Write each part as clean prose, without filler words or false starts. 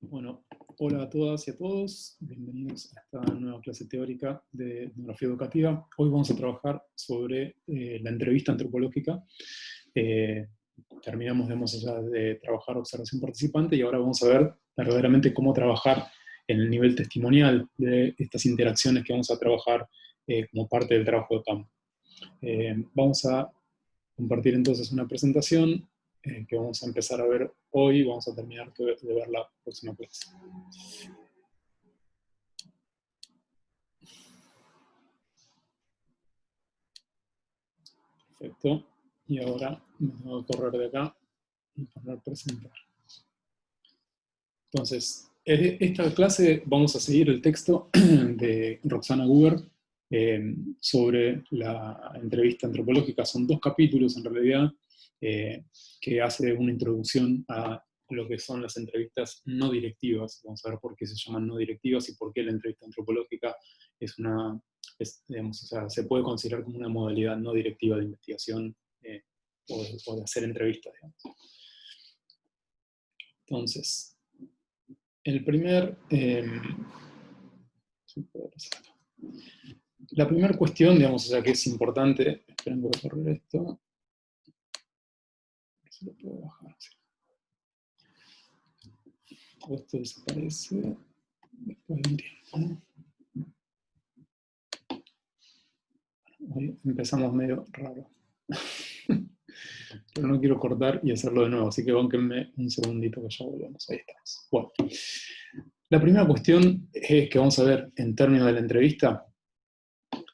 Bueno, hola a todas y a todos, bienvenidos a esta nueva clase teórica de etnografía educativa. Hoy vamos a trabajar sobre la entrevista antropológica. Eh, Terminamos, digamos, ya de trabajar observación participante y ahora vamos a ver verdaderamente cómo trabajar en el nivel testimonial de estas interacciones que vamos a trabajar como parte del trabajo de campo. Vamos a compartir entonces una presentación que vamos a empezar a ver hoy y vamos a terminar de ver la próxima clase. Perfecto. Y ahora me voy a correr de acá y poner presentar. Entonces, esta clase vamos a seguir el texto de Roxana Guber sobre la entrevista antropológica. Son 2 capítulos en realidad que hace una introducción a lo que son las entrevistas no directivas. Vamos a ver por qué se llaman no directivas y por qué la entrevista antropológica es una, digamos, o sea, se puede considerar como una modalidad no directiva de investigación o de hacer entrevistas, digamos. Entonces, la primera cuestión, digamos, o sea, que es importante, esperen que voy a correr esto, a ver si lo puedo bajar. Esto desaparece después de un tiempo, ¿no? Hoy empezamos medio raro. Pero no quiero cortar y hacerlo de nuevo, así que bánquenme un segundito que ya volvemos. Ahí estamos. Bueno, la primera cuestión que vamos a ver en términos de la entrevista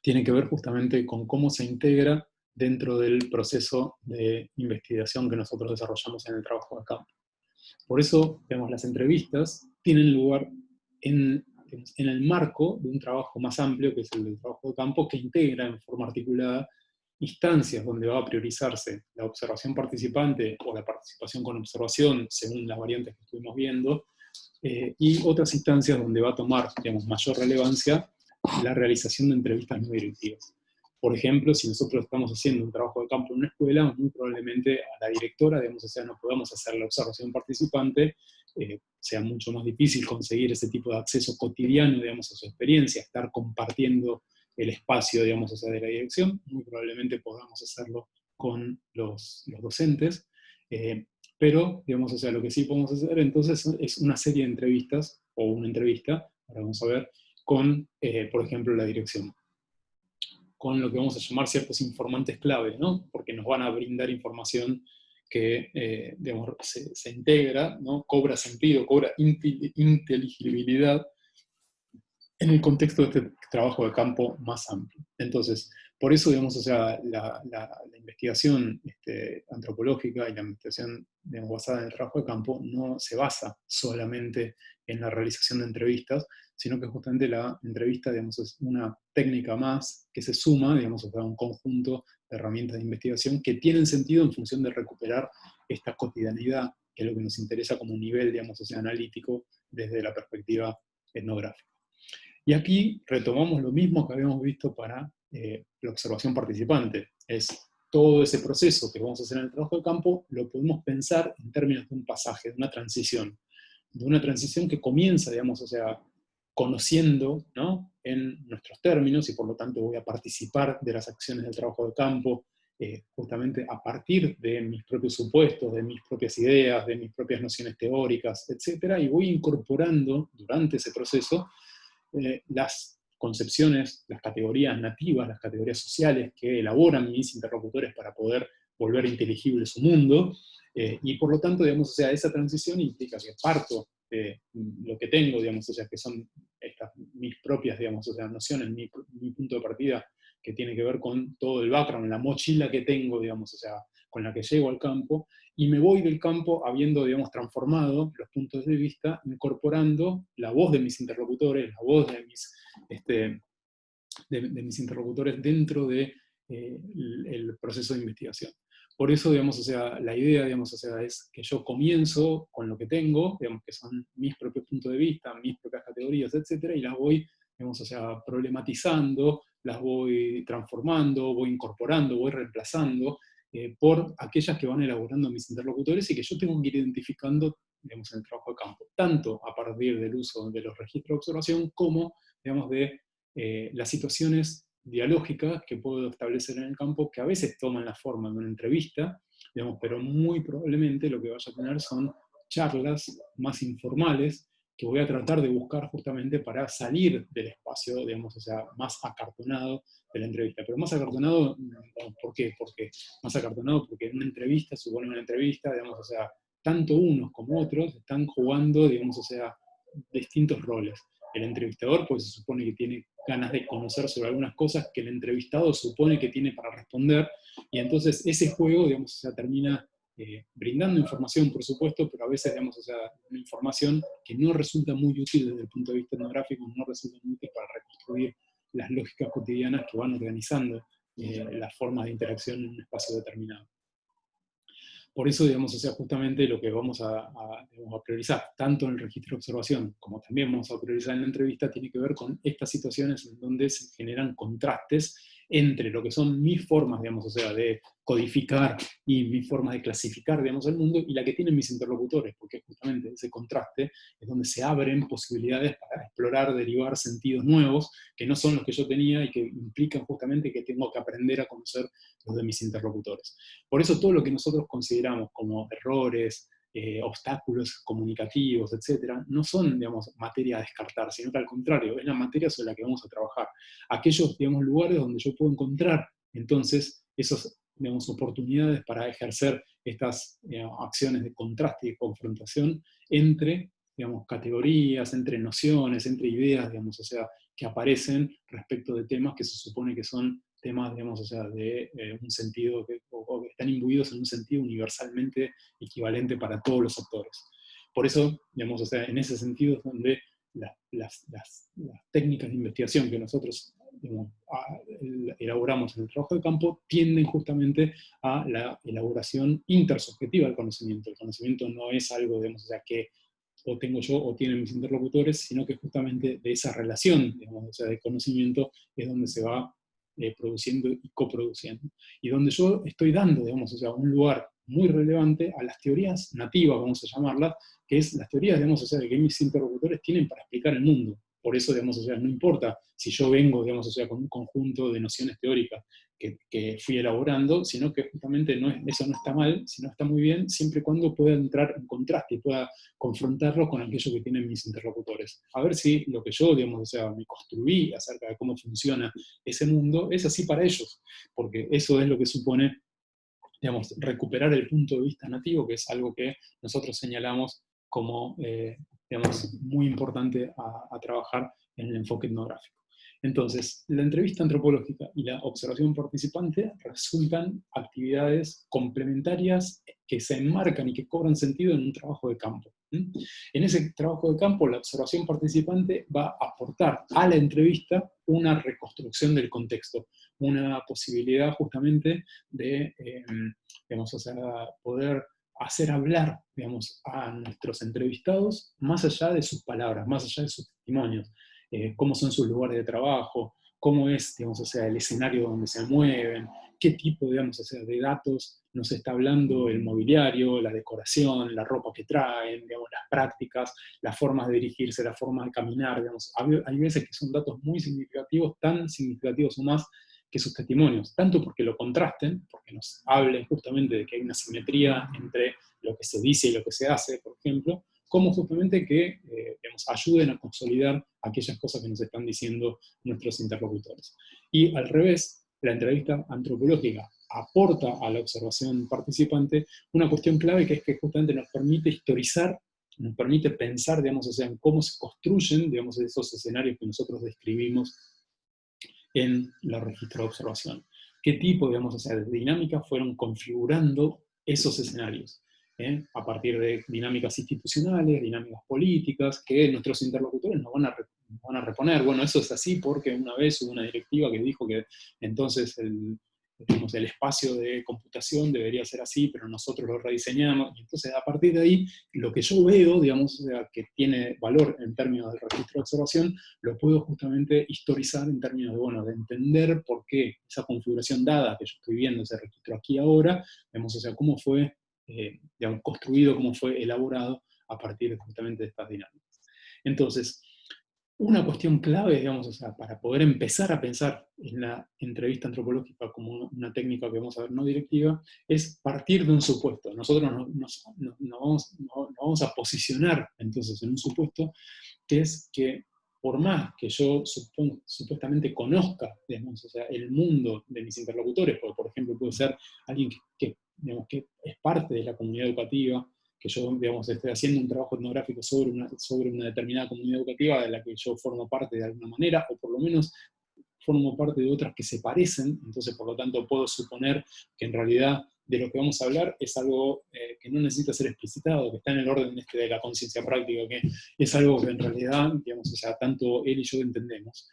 tiene que ver justamente con cómo se integra dentro del proceso de investigación que nosotros desarrollamos en el trabajo de campo. Por eso, digamos, las entrevistas tienen lugar en el marco de un trabajo más amplio, que es el del trabajo de campo, que integra en forma articulada instancias donde va a priorizarse la observación participante o la participación con observación, según las variantes que estuvimos viendo, y otras instancias donde va a tomar, digamos, mayor relevancia la realización de entrevistas no directivas. Por ejemplo, si nosotros estamos haciendo un trabajo de campo en una escuela, muy probablemente a la directora, digamos, o sea, no podamos hacer la observación participante, sea mucho más difícil conseguir ese tipo de acceso cotidiano, digamos, a su experiencia, estar compartiendo el espacio, digamos, o sea, de la dirección. Muy probablemente podamos hacerlo con los docentes, pero, digamos, o sea, lo que sí podemos hacer entonces es una serie de entrevistas, o una entrevista, ahora vamos a ver, con, por ejemplo, la dirección, con lo que vamos a llamar ciertos informantes clave, ¿no? Porque nos van a brindar información que digamos, se integra, ¿no? Cobra sentido, cobra inteligibilidad en el contexto de este trabajo de campo más amplio. Entonces, por eso, digamos, o sea, la investigación antropológica y la investigación, digamos, basada en el trabajo de campo no se basa solamente en la realización de entrevistas, sino que justamente la entrevista, digamos, es una técnica más que se suma, digamos, a un conjunto de herramientas de investigación que tienen sentido en función de recuperar esta cotidianidad, que es lo que nos interesa como nivel, digamos, o sea, analítico desde la perspectiva etnográfica. Y aquí retomamos lo mismo que habíamos visto para la observación participante. Es todo ese proceso que vamos a hacer en el trabajo de campo, lo podemos pensar en términos de un pasaje, de una transición que comienza, digamos, o sea, conociendo, ¿no?, en nuestros términos, y por lo tanto voy a participar de las acciones del trabajo de campo, justamente a partir de mis propios supuestos, de mis propias ideas, de mis propias nociones teóricas, etc., y voy incorporando durante ese proceso las concepciones, las categorías nativas, las categorías sociales que elaboran mis interlocutores para poder volver inteligible su mundo, y por lo tanto, digamos, o sea, esa transición implica que parto de lo que tengo, digamos, o sea, que son estas, mis propias, digamos, o sea, nociones, mi punto de partida, que tiene que ver con todo el background, la mochila que tengo, digamos, o sea, con la que llego al campo, y me voy del campo habiendo, digamos, transformado los puntos de vista, incorporando la voz de mis interlocutores, la voz de mis interlocutores dentro de, el proceso de investigación. Por eso, digamos, o sea, la idea, digamos, o sea, es que yo comienzo con lo que tengo, digamos, que son mis propios puntos de vista, mis propias categorías, etcétera, y las voy, digamos, o sea, problematizando, las voy transformando, voy incorporando, voy reemplazando, por aquellas que van elaborando mis interlocutores y que yo tengo que ir identificando digamos, en el trabajo de campo, tanto a partir del uso de los registros de observación como, digamos, de las situaciones dialógicas que puedo establecer en el campo, que a veces toman la forma de una entrevista, digamos, pero muy probablemente lo que vaya a tener son charlas más informales que voy a tratar de buscar justamente para salir del espacio, digamos, o sea, más acartonado de la entrevista. Pero más acartonado, ¿por qué? Porque más acartonado porque en una entrevista, supone una entrevista, digamos, o sea, tanto unos como otros están jugando, digamos, o sea, distintos roles. El entrevistador, pues se supone que tiene ganas de conocer sobre algunas cosas que el entrevistado supone que tiene para responder, y entonces ese juego, digamos, o sea, termina brindando información, por supuesto, pero a veces, digamos, o sea, una información que no resulta muy útil desde el punto de vista etnográfico, no resulta muy útil para reconstruir las lógicas cotidianas que van organizando las formas de interacción en un espacio determinado. Por eso, digamos, o sea, justamente lo que vamos digamos, a priorizar, tanto en el registro de observación como también vamos a priorizar en la entrevista, tiene que ver con estas situaciones en donde se generan contrastes entre lo que son mis formas, digamos, o sea, de codificar y mis formas de clasificar, digamos, el mundo, y la que tienen mis interlocutores, porque justamente ese contraste es donde se abren posibilidades para explorar, derivar sentidos nuevos, que no son los que yo tenía y que implican justamente que tengo que aprender a conocer los de mis interlocutores. Por eso todo lo que nosotros consideramos como errores, obstáculos comunicativos, etcétera, no son, digamos, materia a descartar, sino que al contrario, es la materia sobre la que vamos a trabajar. Aquellos, digamos, lugares donde yo puedo encontrar, entonces, esas, digamos, oportunidades para ejercer estas acciones de contraste y de confrontación entre, digamos, categorías, entre nociones, entre ideas, digamos, o sea, que aparecen respecto de temas que se supone que son temas, digamos, o sea, de un sentido, o que están imbuidos en un sentido universalmente equivalente para todos los actores. Por eso, digamos, o sea, en ese sentido es donde las técnicas de investigación que nosotros, digamos, elaboramos en el trabajo de campo tienden justamente a la elaboración intersubjetiva del conocimiento. El conocimiento no es algo, digamos, o sea, que o tengo yo o tienen mis interlocutores, sino que justamente de esa relación, digamos, o sea, de conocimiento es donde se va produciendo y coproduciendo. Y donde yo estoy dando, digamos, o sea, un lugar muy relevante a las teorías nativas, vamos a llamarlas, que es las teorías, digamos, o sea, que mis interlocutores tienen para explicar el mundo. Por eso, digamos, o sea, no importa si yo vengo, digamos, o sea, con un conjunto de nociones teóricas que fui elaborando, sino que justamente eso no está mal, sino está muy bien, siempre y cuando pueda entrar en contraste y pueda confrontarlo con aquello que tienen mis interlocutores. A ver si lo que yo, digamos, o sea, me construí acerca de cómo funciona ese mundo es así para ellos, porque eso es lo que supone, digamos, recuperar el punto de vista nativo, que es algo que nosotros señalamos como, digamos, muy importante a trabajar en el enfoque etnográfico. Entonces, la entrevista antropológica y la observación participante resultan actividades complementarias que se enmarcan y que cobran sentido en un trabajo de campo. En ese trabajo de campo, la observación participante va a aportar a la entrevista una reconstrucción del contexto, una posibilidad justamente de, digamos, o sea, poder hacer hablar, digamos, a nuestros entrevistados más allá de sus palabras, más allá de sus testimonios, cómo son sus lugares de trabajo, cómo es, digamos, o sea, el escenario donde se mueven, qué tipo, digamos, o sea, de datos nos está hablando el mobiliario, la decoración, la ropa que traen, digamos, las prácticas, las formas de dirigirse, las formas de caminar, digamos. Hay veces que son datos muy significativos, tan significativos o más que sus testimonios, tanto porque lo contrasten, porque nos hablen justamente de que hay una simetría entre lo que se dice y lo que se hace, por ejemplo, como justamente que digamos, ayuden a consolidar aquellas cosas que nos están diciendo nuestros interlocutores. Y al revés, la entrevista antropológica aporta a la observación participante una cuestión clave que es que justamente nos permite historizar, nos permite pensar, digamos, o sea, en cómo se construyen, digamos, esos escenarios que nosotros describimos en los registros de observación. ¿Qué tipo, digamos, o sea, de dinámicas fueron configurando esos escenarios? A partir de dinámicas institucionales, dinámicas políticas, que nuestros interlocutores nos van a reponer. Bueno, eso es así porque una vez hubo una directiva que dijo que entonces digamos, el espacio de computación debería ser así, pero nosotros lo rediseñamos. Y entonces, a partir de ahí, lo que yo veo, digamos, o sea, que tiene valor en términos del registro de observación, lo puedo justamente historizar en términos de, bueno, de entender por qué esa configuración dada que yo estoy viendo, ese registro aquí ahora, digamos, o sea, cómo fue digamos, construido, cómo fue elaborado a partir justamente de estas dinámicas. Entonces, una cuestión clave, digamos, o sea, para poder empezar a pensar en la entrevista antropológica como una técnica que vamos a ver no directiva, es partir de un supuesto. Nosotros nos vamos a posicionar entonces en un supuesto que es que por más que yo supuestamente conozca, digamos, o sea, el mundo de mis interlocutores, porque por ejemplo puede ser alguien digamos, que es parte de la comunidad educativa, que yo, digamos, esté haciendo un trabajo etnográfico sobre una determinada comunidad educativa de la que yo formo parte de alguna manera, o por lo menos formo parte de otras que se parecen, entonces por lo tanto puedo suponer que en realidad de lo que vamos a hablar es algo que no necesita ser explicitado, que está en el orden de la conciencia práctica, que es algo que en realidad, digamos, o sea, tanto él y yo entendemos.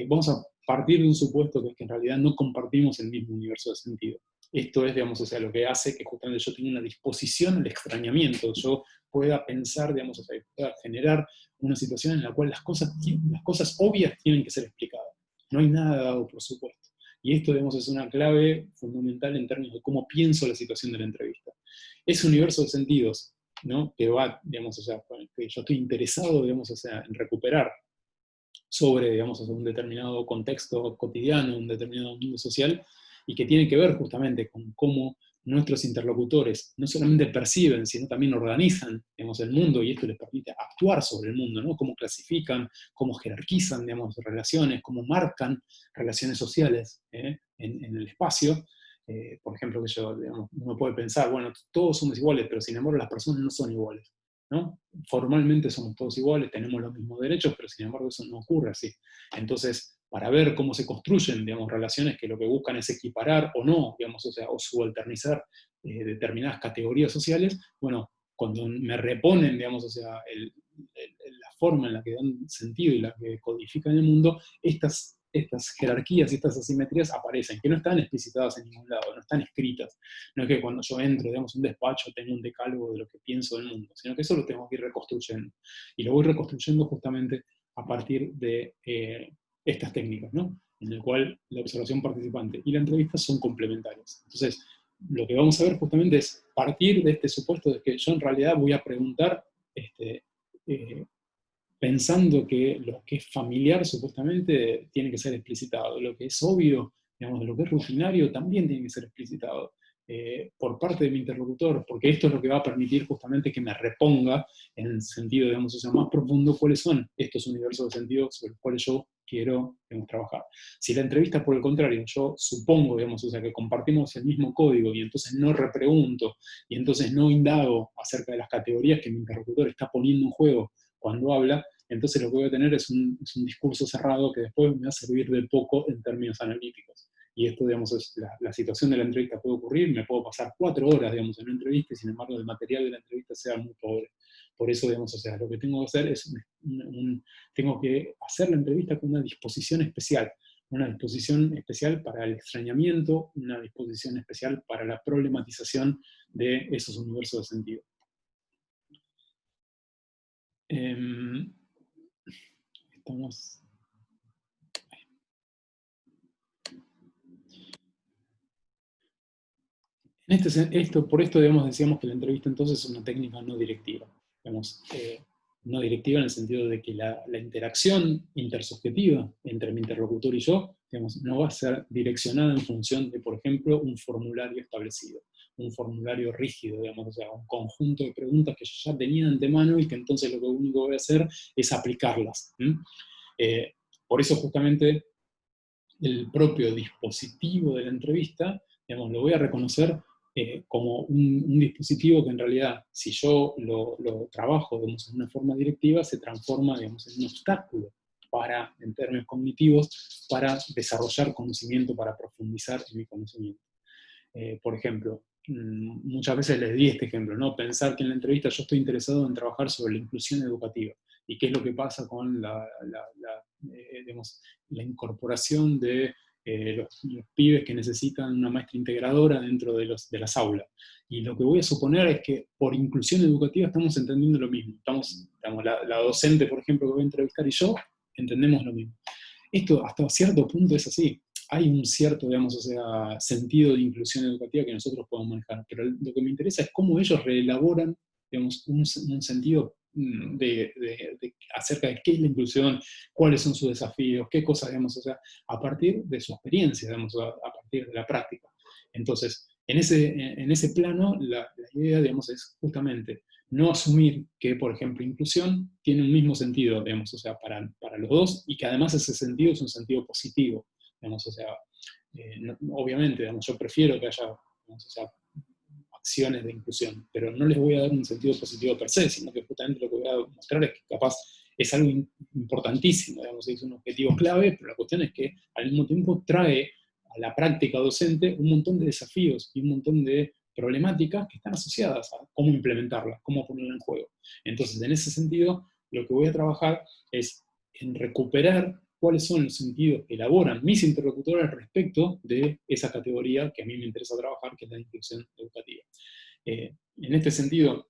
Vamos a partir de un supuesto que es que en realidad no compartimos el mismo universo de sentido. Esto es, digamos, o sea, lo que hace que justamente yo tenga una disposición al extrañamiento, yo pueda pensar, digamos, o sea, pueda generar una situación en la cual las cosas obvias tienen que ser explicadas. No hay nada dado por supuesto. Y esto, digamos, es una clave fundamental en términos de cómo pienso la situación de la entrevista. Ese universo de sentidos, ¿no? Que va, digamos, o sea, que yo estoy interesado, digamos, o sea, en recuperar sobre, digamos, un determinado contexto cotidiano, un determinado mundo social, y que tiene que ver justamente con cómo nuestros interlocutores no solamente perciben, sino también organizan, digamos, el mundo, y esto les permite actuar sobre el mundo, ¿no? Cómo clasifican, cómo jerarquizan, digamos, relaciones, cómo marcan relaciones sociales en el espacio. Por ejemplo, que digamos, uno puede pensar, bueno, todos somos iguales, pero sin embargo las personas no son iguales, ¿no? Formalmente somos todos iguales, tenemos los mismos derechos, pero sin embargo eso no ocurre así. Entonces, para ver cómo se construyen, digamos, relaciones que lo que buscan es equiparar o no, digamos, o sea, o subalternizar determinadas categorías sociales, bueno, cuando me reponen, digamos, o sea, la forma en la que dan sentido y la que codifican el mundo, estas jerarquías y estas asimetrías aparecen, que no están explicitadas en ningún lado, no están escritas. No es que cuando yo entro, digamos, un despacho tengo un decálogo de lo que pienso del mundo, sino que eso lo tengo que ir reconstruyendo. Y lo voy reconstruyendo justamente a partir de estas técnicas, ¿no? En el cual la observación participante y la entrevista son complementarias. Entonces, lo que vamos a ver justamente es partir de este supuesto de que yo en realidad voy a preguntar pensando que lo que es familiar supuestamente tiene que ser explicitado, lo que es obvio, digamos, lo que es rutinario también tiene que ser explicitado por parte de mi interlocutor, porque esto es lo que va a permitir justamente que me reponga en el sentido, digamos, o sea, más profundo cuáles son estos universos de sentido sobre los cuales yo quiero, digamos, trabajar. Si la entrevista, por el contrario, yo supongo, digamos, o sea, que compartimos el mismo código y entonces no repregunto y entonces no indago acerca de las categorías que mi interlocutor está poniendo en juego cuando habla, entonces lo que voy a tener es un discurso cerrado que después me va a servir de poco en términos analíticos. Y esto, digamos, es la situación de la entrevista puede ocurrir, me puedo pasar 4 horas, digamos, en una entrevista y sin embargo el material de la entrevista sea muy pobre. Por eso, digamos, o sea, lo que tengo que hacer es, tengo que hacer la entrevista con una disposición especial para el extrañamiento, una disposición especial para la problematización de esos universos de sentido. Estamos... Por esto, digamos, decíamos que la entrevista entonces es una técnica no directiva. Digamos, no directiva en el sentido de que la interacción intersubjetiva entre mi interlocutor y yo, digamos, no va a ser direccionada en función de, por ejemplo, un formulario establecido, un formulario rígido, digamos, o sea, un conjunto de preguntas que yo ya tenía de antemano y que entonces lo único que voy a hacer es aplicarlas. Por eso justamente el propio dispositivo de la entrevista, digamos, lo voy a reconocer como un dispositivo que en realidad, si yo lo trabajo, digamos, en una forma directiva, se transforma, digamos, en un obstáculo para, en términos cognitivos, para desarrollar conocimiento, para profundizar en mi conocimiento. Por ejemplo, muchas veces les di este ejemplo, ¿no? Pensar que en la entrevista yo estoy interesado en trabajar sobre la inclusión educativa y qué es lo que pasa con digamos, la incorporación de los pibes que necesitan una maestra integradora dentro de las aulas. Y lo que voy a suponer es que por inclusión educativa estamos entendiendo lo mismo. La docente, por ejemplo, que voy a entrevistar y yo, entendemos lo mismo. Esto hasta cierto punto es así. Hay un cierto, digamos, o sea, sentido de inclusión educativa que nosotros podemos manejar, pero lo que me interesa es cómo ellos reelaboran digamos, un sentido acerca de qué es la inclusión, cuáles son sus desafíos, qué cosas, digamos, o sea, a partir de su experiencia, digamos, a partir de la práctica. Entonces, en ese plano, la idea, digamos, es justamente no asumir que, por ejemplo, inclusión tiene un mismo sentido, digamos, o sea, para los dos, y que además ese sentido es un sentido positivo, digamos, o sea, obviamente, digamos, yo prefiero que haya, digamos, o sea, acciones de inclusión, pero no les voy a dar un sentido positivo per se, sino que justamente lo que voy a mostrar es que capaz es algo importantísimo, digamos, es un objetivo clave, pero la cuestión es que al mismo tiempo trae a la práctica docente un montón de desafíos y un montón de problemáticas que están asociadas a cómo implementarla, cómo ponerla en juego. Entonces, en ese sentido, lo que voy a trabajar es en recuperar cuáles son los sentidos que elaboran mis interlocutores respecto de esa categoría que a mí me interesa trabajar, que es la inclusión educativa. En este sentido,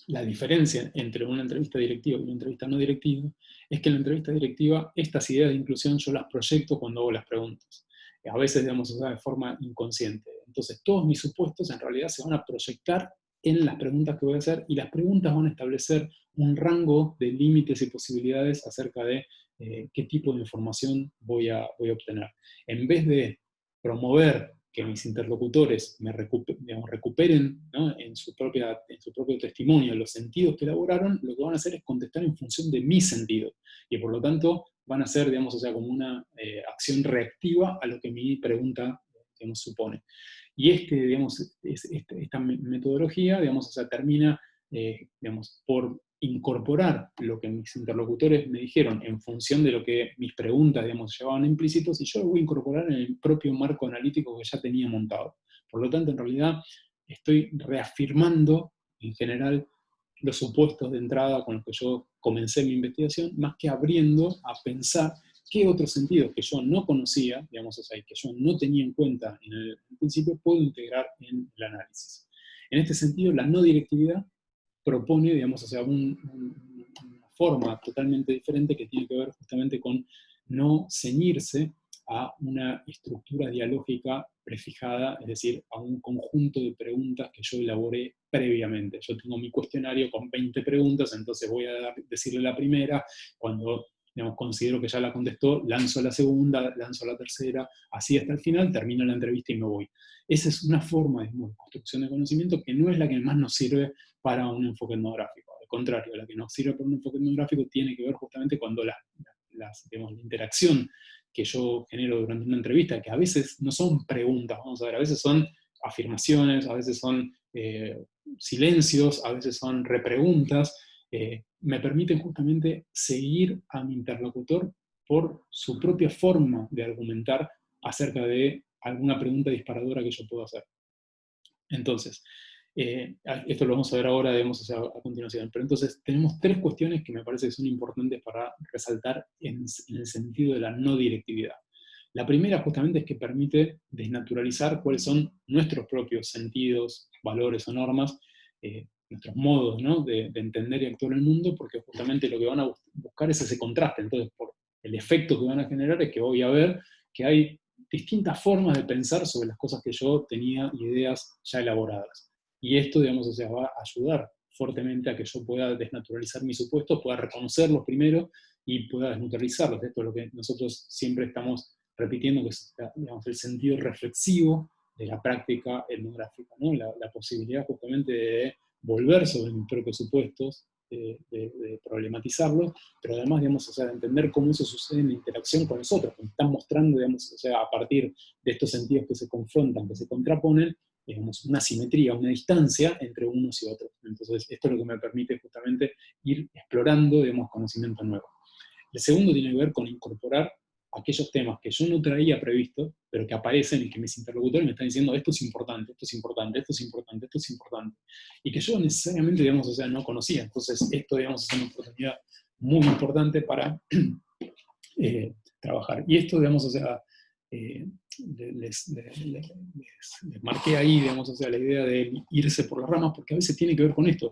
la diferencia entre una entrevista directiva y una entrevista no directiva es que en la entrevista directiva estas ideas de inclusión yo las proyecto cuando hago las preguntas. A veces, digamos, o sea, de forma inconsciente. Entonces, todos mis supuestos en realidad se van a proyectar en las preguntas que voy a hacer, y las preguntas van a establecer un rango de límites y posibilidades acerca de qué tipo de información voy a obtener. En vez de promover que mis interlocutores recuperen, ¿no?, en su propio testimonio los sentidos que elaboraron, lo que van a hacer es contestar en función de mi sentido. Y por lo tanto van a ser, digamos, o sea, como una acción reactiva a lo que mi pregunta, digamos, supone. Y digamos, esta metodología, digamos, o sea, termina, digamos, por incorporar lo que mis interlocutores me dijeron en función de lo que mis preguntas, digamos, llevaban implícitos, y yo lo voy a incorporar en el propio marco analítico que ya tenía montado. Por lo tanto, en realidad, estoy reafirmando, en general, los supuestos de entrada con los que yo comencé mi investigación, más que abriendo a pensar qué otros sentidos que yo no conocía, digamos, o sea, que yo no tenía en cuenta en el principio, puedo integrar en el análisis. En este sentido, la no directividad propone, digamos, o sea, una forma totalmente diferente que tiene que ver justamente con no ceñirse a una estructura dialógica prefijada, es decir, a un conjunto de preguntas que yo elaboré previamente. Yo tengo mi cuestionario con 20 preguntas, entonces voy a decirle la primera, cuando, digamos, considero que ya la contestó, lanzo la segunda, lanzo la tercera, así hasta el final, termino la entrevista y me voy. Esa es una forma, digamos, de construcción de conocimiento que no es la que más nos sirve para un enfoque etnográfico. Al contrario, la que nos sirve para un enfoque etnográfico tiene que ver justamente cuando digamos, la interacción que yo genero durante una entrevista, que a veces no son preguntas, vamos a ver, a veces son afirmaciones, a veces son silencios, a veces son repreguntas, me permiten justamente seguir a mi interlocutor por su propia forma de argumentar acerca de alguna pregunta disparadora que yo puedo hacer. Entonces, esto lo vamos a ver ahora, digamos, a continuación. Pero entonces tenemos tres cuestiones que me parece que son importantes para resaltar en el sentido de la no directividad. La primera justamente es que permite desnaturalizar cuáles son nuestros propios sentidos, valores o normas, nuestros modos, ¿no?, de entender y actuar en el mundo, porque justamente lo que van a buscar es ese contraste. Entonces, por el efecto que van a generar es que voy a ver que hay distintas formas de pensar sobre las cosas que yo tenía ideas ya elaboradas. Y esto, digamos, o sea, va a ayudar fuertemente a que yo pueda desnaturalizar mis supuestos, pueda reconocerlos primero y pueda desnaturalizarlos. Esto es lo que nosotros siempre estamos repitiendo, que es, digamos, el sentido reflexivo de la práctica etnográfica, ¿no? La posibilidad justamente de volver sobre mis propios supuestos, de problematizarlos, pero además, digamos, o sea, de entender cómo eso sucede en la interacción con los otros, que están mostrando, digamos, o sea, a partir de estos sentidos que se confrontan, que se contraponen, digamos, una simetría, una distancia entre unos y otros. Entonces, esto es lo que me permite justamente ir explorando, digamos, conocimiento nuevo. El segundo tiene que ver con incorporar aquellos temas que yo no traía previsto, pero que aparecen y que mis interlocutores me están diciendo, esto es importante, esto es importante, esto es importante, esto es importante, y que yo necesariamente, digamos, o sea, no conocía. Entonces, esto, digamos, es una oportunidad muy importante para trabajar. Y esto, digamos, o sea, les marqué ahí, digamos, o sea, la idea de irse por las ramas, porque a veces tiene que ver con esto.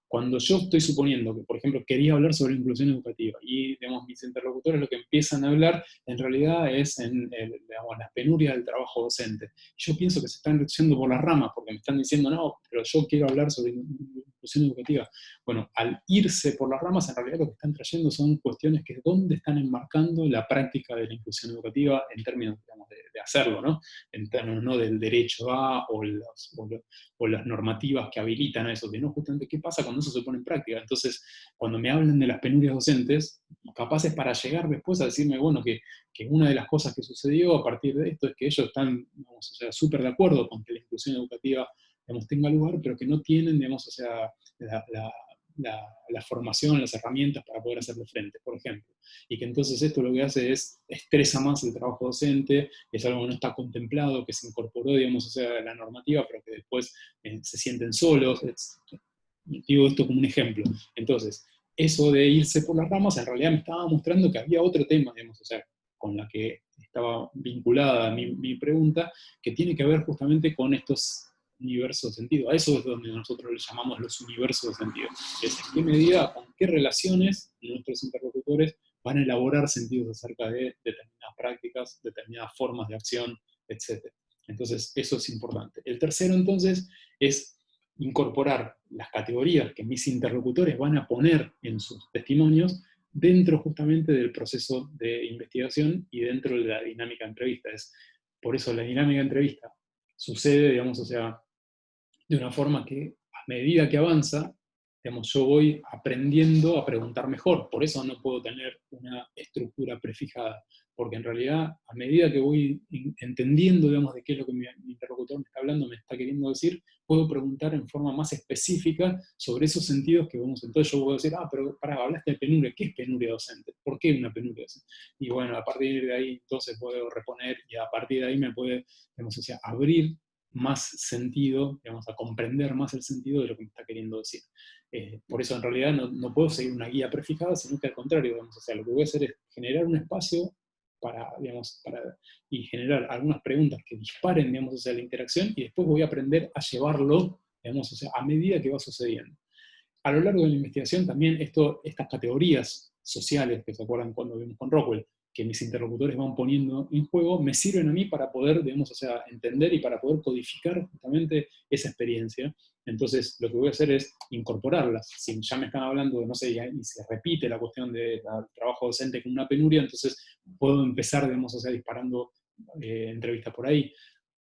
Cuando yo estoy suponiendo que, por ejemplo, quería hablar sobre la inclusión educativa y, digamos, mis interlocutores lo que empiezan a hablar en realidad es digamos, las penurias del trabajo docente. Yo pienso que se están yendo por las ramas porque me están diciendo, no, pero yo quiero hablar sobre inclusión inclusión educativa. Bueno, al irse por las ramas, en realidad lo que están trayendo son cuestiones que dónde están enmarcando la práctica de la inclusión educativa en términos, digamos, de hacerlo, ¿no? En términos, ¿no?, del derecho a o las normativas que habilitan a eso, de no, justamente qué pasa cuando eso se pone en práctica. Entonces, cuando me hablan de las penurias docentes, capaz es para llegar después a decirme, bueno, que una de las cosas que sucedió a partir de esto es que ellos están, digamos, o sea, súper de acuerdo con que la inclusión educativa, digamos, tenga lugar, pero que no tienen, digamos, o sea, la formación, las herramientas para poder hacerle frente, por ejemplo. Y que entonces esto lo que hace es estresa más el trabajo docente, es algo que no está contemplado, que se incorporó, digamos, o sea, la normativa, pero que después se sienten solos. Digo esto como un ejemplo. Entonces, eso de irse por las ramas en realidad me estaba mostrando que había otro tema, digamos, o sea, con la que estaba vinculada mi pregunta, que tiene que ver justamente con estos universos de sentido. A eso es donde nosotros le llamamos los universos de sentido. Es en qué medida, con qué relaciones nuestros interlocutores van a elaborar sentidos acerca de determinadas prácticas, determinadas formas de acción, etc. Entonces, eso es importante. El tercero, entonces, es incorporar las categorías que mis interlocutores van a poner en sus testimonios dentro justamente del proceso de investigación y dentro de la dinámica de entrevista. Por eso la dinámica de entrevista sucede, digamos, o sea, de una forma que a medida que avanza, digamos, yo voy aprendiendo a preguntar mejor. Por eso no puedo tener una estructura prefijada, porque en realidad, a medida que voy entendiendo, digamos, de qué es lo que mi interlocutor me está hablando, me está queriendo decir, puedo preguntar en forma más específica sobre esos sentidos que vamos. Entonces yo puedo decir, pero hablaste de penuria, ¿qué es penuria docente? ¿Por qué una penuria docente? Y bueno, a partir de ahí entonces puedo reponer, y a partir de ahí me puede, digamos, o sea, abrir más sentido, digamos, a comprender más el sentido de lo que me está queriendo decir. Por eso en realidad no puedo seguir una guía prefijada, sino que al contrario, digamos, o sea, lo que voy a hacer es generar un espacio digamos, y generar algunas preguntas que disparen, digamos, o sea, la interacción, y después voy a aprender a llevarlo, digamos, o sea, a medida que va sucediendo. A lo largo de la investigación también estas categorías sociales, que se acuerdan cuando vimos con Rockwell, que mis interlocutores van poniendo en juego, me sirven a mí para poder, digamos, o sea, entender y para poder codificar justamente esa experiencia. Entonces, lo que voy a hacer es incorporarlas. Si ya me están hablando de, no sé, y se repite la cuestión del trabajo docente con una penuria, entonces puedo empezar, digamos, o sea, disparando entrevistas por ahí.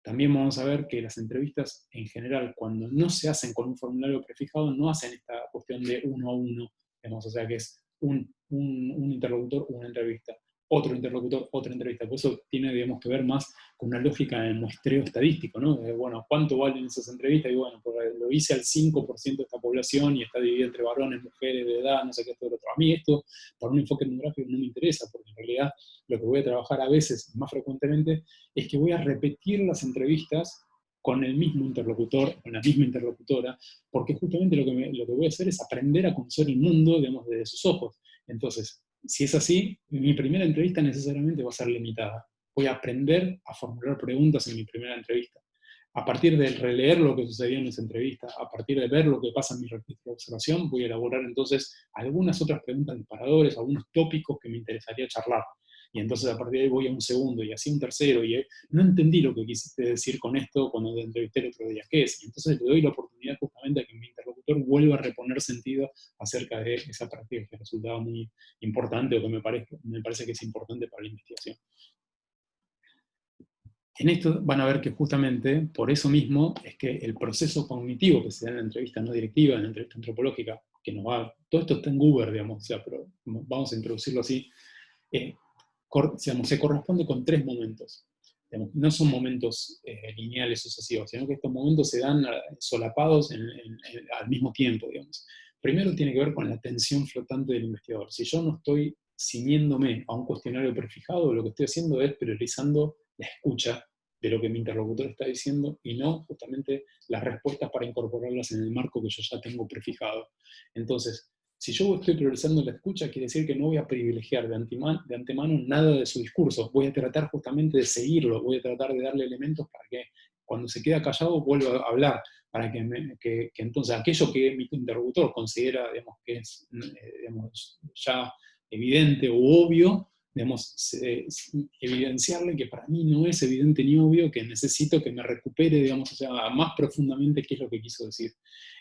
También vamos a ver que las entrevistas en general, cuando no se hacen con un formulario prefijado, no hacen esta cuestión de uno a uno, digamos, o sea que es un interlocutor, una entrevista, otro interlocutor, otra entrevista. Por eso tiene, digamos, que ver más con una lógica de muestreo estadístico, ¿no? De, bueno, ¿cuánto valen esas entrevistas? Y bueno, pues lo hice al 5% de esta población y está dividido entre varones, mujeres, de edad, no sé qué, esto, lo otro. A mí esto, para un enfoque etnográfico, no me interesa, porque en realidad lo que voy a trabajar a veces, más frecuentemente, es que voy a repetir las entrevistas con el mismo interlocutor, con la misma interlocutora, porque justamente lo que voy a hacer es aprender a conocer el mundo, digamos, desde sus ojos. Entonces, si es así, mi primera entrevista necesariamente va a ser limitada. Voy a aprender a formular preguntas en mi primera entrevista. A partir de releer lo que sucedió en esa entrevista, a partir de ver lo que pasa en mi registro de observación, voy a elaborar entonces algunas otras preguntas disparadores, algunos tópicos que me interesaría charlar. Y entonces a partir de ahí voy a un segundo, y así un tercero, y no entendí lo que quisiste decir con esto cuando te entrevisté el otro día, ¿qué es? Y entonces le doy la oportunidad justamente a que mi interlocutor vuelva a reponer sentido acerca de esa práctica que resultaba muy importante, o que me parece que es importante para la investigación. En esto van a ver que justamente por eso mismo es que el proceso cognitivo que se da en la entrevista no directiva, en la entrevista antropológica, que nos va, todo esto está en Google, digamos, o sea, pero vamos a introducirlo así, se corresponde con 3 momentos. Digamos, no son momentos lineales sucesivos, sino que estos momentos se dan solapados al mismo tiempo, digamos. Primero tiene que ver con la atención flotante del investigador. Si yo no estoy ciñéndome a un cuestionario prefijado, lo que estoy haciendo es priorizando la escucha de lo que mi interlocutor está diciendo y no justamente las respuestas para incorporarlas en el marco que yo ya tengo prefijado. Entonces, si yo estoy priorizando la escucha, quiere decir que no voy a privilegiar de antemano nada de su discurso. Voy a tratar justamente de seguirlo, voy a tratar de darle elementos para que cuando se queda callado vuelva a hablar, para que entonces aquello que mi interlocutor considera, digamos, que es digamos, ya evidente o obvio, digamos, evidenciarle que para mí no es evidente ni obvio, que necesito que me recupere, digamos, o sea, más profundamente qué es lo que quiso decir.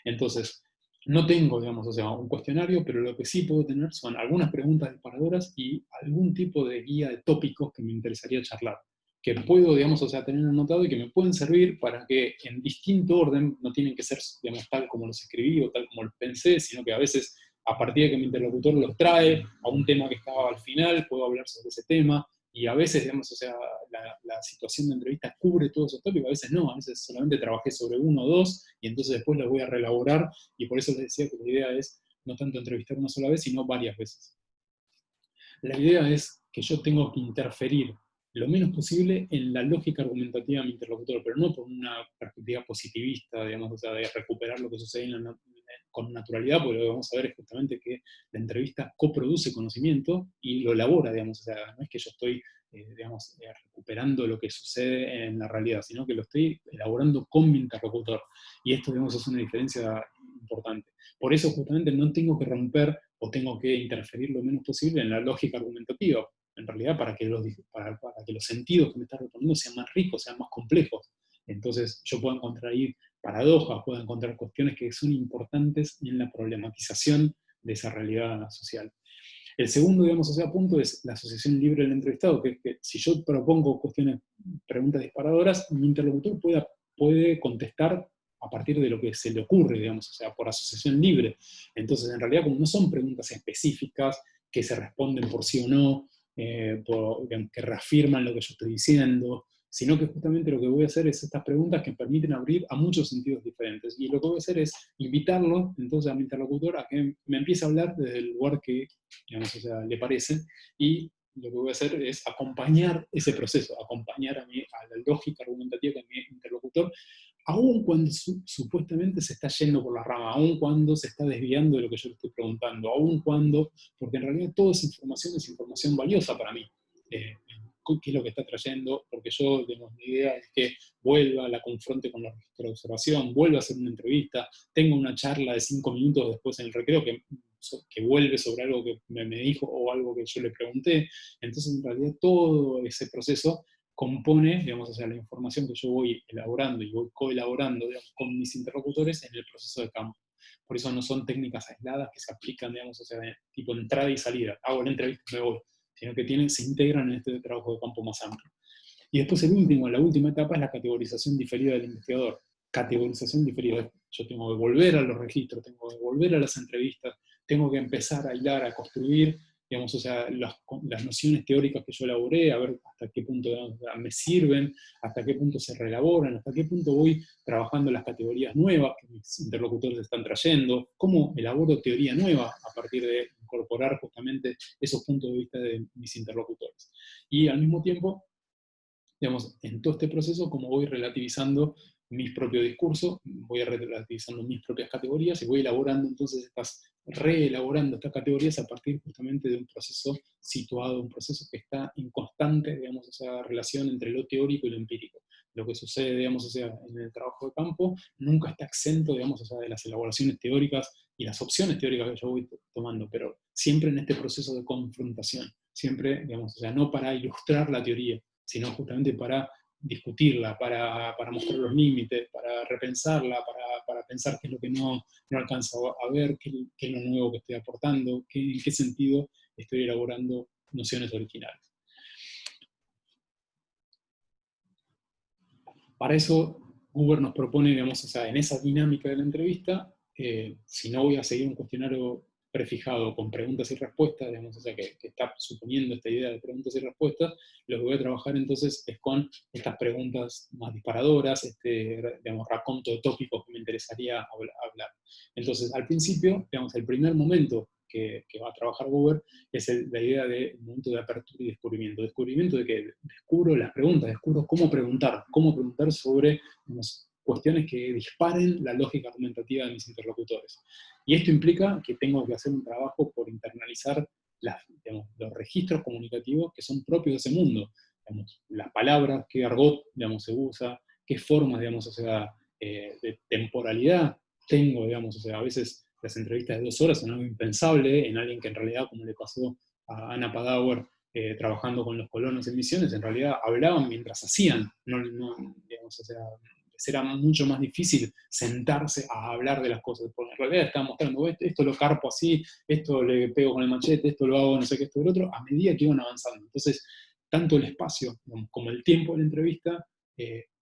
Entonces, No tengo, digamos, o sea, un cuestionario, pero lo que sí puedo tener son algunas preguntas disparadoras y algún tipo de guía de tópicos que me interesaría charlar, que puedo, digamos, o sea, tener anotado y que me pueden servir para que en distinto orden, no tienen que ser, digamos, tal como los escribí o tal como los pensé, sino que a veces, a partir de que mi interlocutor los trae a un tema que estaba al final, puedo hablar sobre ese tema, y a veces, digamos, o sea, la situación de entrevista cubre todos esos tópicos, a veces no, a veces solamente trabajé sobre uno o dos, y entonces después los voy a reelaborar y por eso les decía que la idea es no tanto entrevistar una sola vez, sino varias veces. La idea es que yo tengo que interferir lo menos posible en la lógica argumentativa de mi interlocutor, pero no por una perspectiva positivista, digamos, o sea, de recuperar lo que sucede con naturalidad, porque lo que vamos a ver es justamente que la entrevista coproduce conocimiento y lo elabora, digamos, o sea, no es que yo estoy, digamos, recuperando lo que sucede en la realidad, sino que lo estoy elaborando con mi interlocutor. Y esto, digamos, es una diferencia importante. Por eso justamente no tengo que romper o tengo que interferir lo menos posible en la lógica argumentativa, en realidad para que los sentidos que me están respondiendo sean más ricos, sean más complejos. Entonces yo puedo encontrar ahí paradojas, puedo encontrar cuestiones que son importantes en la problematización de esa realidad social. El segundo, digamos, o sea, punto es la asociación libre del entrevistado, que es que si yo propongo cuestiones, preguntas disparadoras, mi interlocutor puede contestar a partir de lo que se le ocurre, digamos, o sea, por asociación libre. Entonces, en realidad, como no son preguntas específicas que se responden por sí o no, que reafirman lo que yo estoy diciendo, sino que justamente lo que voy a hacer es estas preguntas que permiten abrir a muchos sentidos diferentes. Y lo que voy a hacer es invitarlo, entonces, a mi interlocutor a que me empiece a hablar desde el lugar que, digamos, o sea, le parece, y lo que voy a hacer es acompañar ese proceso, acompañar a la lógica argumentativa de mi interlocutor, aun cuando supuestamente se está yendo por la rama, aun cuando se está desviando de lo que yo le estoy preguntando, aun cuando, porque en realidad toda esa información es información valiosa para mí. Qué es lo que está trayendo, porque yo, digamos, mi idea es que vuelva, la confronte con los registros de observación, vuelva a hacer una entrevista, tenga una charla de 5 minutos después en el recreo que vuelve sobre algo que me dijo o algo que yo le pregunté. Entonces, en realidad, todo ese proceso compone, digamos, o sea, la información que yo voy elaborando y voy coelaborando, digamos, con mis interlocutores en el proceso de campo. Por eso no son técnicas aisladas que se aplican, digamos, o sea, tipo entrada y salida. Hago la entrevista y me voy, sino que se integran en este trabajo de campo más amplio. Y después la última etapa es la categorización diferida del investigador. Categorización diferida. Yo tengo que volver a los registros, tengo que volver a las entrevistas, tengo que empezar a hilar, a construir, digamos, o sea, las nociones teóricas que yo elaboré, a ver hasta qué punto, digamos, me sirven, hasta qué punto se reelaboran, hasta qué punto voy trabajando las categorías nuevas que mis interlocutores están trayendo, cómo elaboro teoría nueva a partir de incorporar justamente esos puntos de vista de mis interlocutores. Y al mismo tiempo, digamos, en todo este proceso, como voy relativizando mis propios discursos, voy relativizando mis propias categorías y voy elaborando entonces reelaborando estas categorías a partir justamente de un proceso situado, un proceso que está en constante, digamos, esa relación entre lo teórico y lo empírico. Lo que sucede, digamos, o sea, en el trabajo de campo nunca está exento, digamos, o sea, de las elaboraciones teóricas y las opciones teóricas que yo voy tomando, pero siempre en este proceso de confrontación, siempre, digamos, o sea, no para ilustrar la teoría, sino justamente para discutirla, para mostrar los límites, para repensarla, para pensar qué es lo que no alcanzo a ver, qué es lo nuevo que estoy aportando, en qué sentido estoy elaborando nociones originales. Para eso, Uber nos propone, digamos, o sea, en esa dinámica de la entrevista, si no voy a seguir un cuestionario prefijado con preguntas y respuestas, digamos, o sea, que está suponiendo esta idea de preguntas y respuestas, lo que voy a trabajar entonces es con estas preguntas más disparadoras, digamos, raconto de tópicos que me interesaría hablar. Entonces, al principio, digamos, el primer momento que va a trabajar Uber es la idea de un momento de apertura y descubrimiento. Descubrimiento de que descubro las preguntas, descubro cómo preguntar sobre, digamos, cuestiones que disparen la lógica argumentativa de mis interlocutores. Y esto implica que tengo que hacer un trabajo por internalizar digamos, los registros comunicativos que son propios de ese mundo. Digamos, las palabras, qué argot, digamos, se usa, qué formas, digamos, o sea, de temporalidad tengo, digamos, o sea, a veces las entrevistas de 2 horas son algo impensable en alguien que en realidad, como le pasó a Anna Padauer, trabajando con los colonos en misiones, en realidad hablaban mientras hacían, digamos, o sea, les era mucho más difícil sentarse a hablar de las cosas, porque en realidad estaban mostrando, esto lo carpo así, esto le pego con el machete, esto lo hago no sé qué, esto y lo otro, a medida que iban avanzando. Entonces, tanto el espacio como el tiempo de la entrevista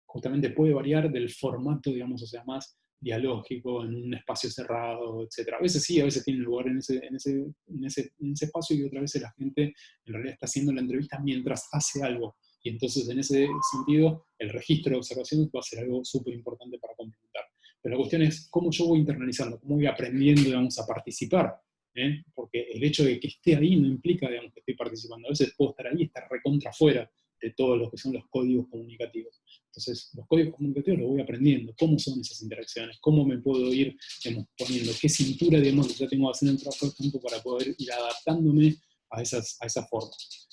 justamente puede variar del formato, digamos, o sea, más dialógico, en un espacio cerrado, etc. A veces sí, a veces tiene lugar en ese espacio, y otras veces la gente en realidad está haciendo la entrevista mientras hace algo. Y entonces, en ese sentido, el registro de observaciones va a ser algo súper importante para complementar. Pero la cuestión es cómo yo voy internalizando, cómo voy aprendiendo, digamos, a participar. Porque el hecho de que esté ahí no implica, digamos, que estoy participando. A veces puedo estar ahí y estar recontra afuera de todos los que son los códigos comunicativos. Entonces, los códigos comunicativos los voy aprendiendo, cómo son esas interacciones, cómo me puedo ir, digamos, poniendo, qué cintura, digamos, ya tengo que hacer en el trabajo de campo para poder ir adaptándome a esas formas.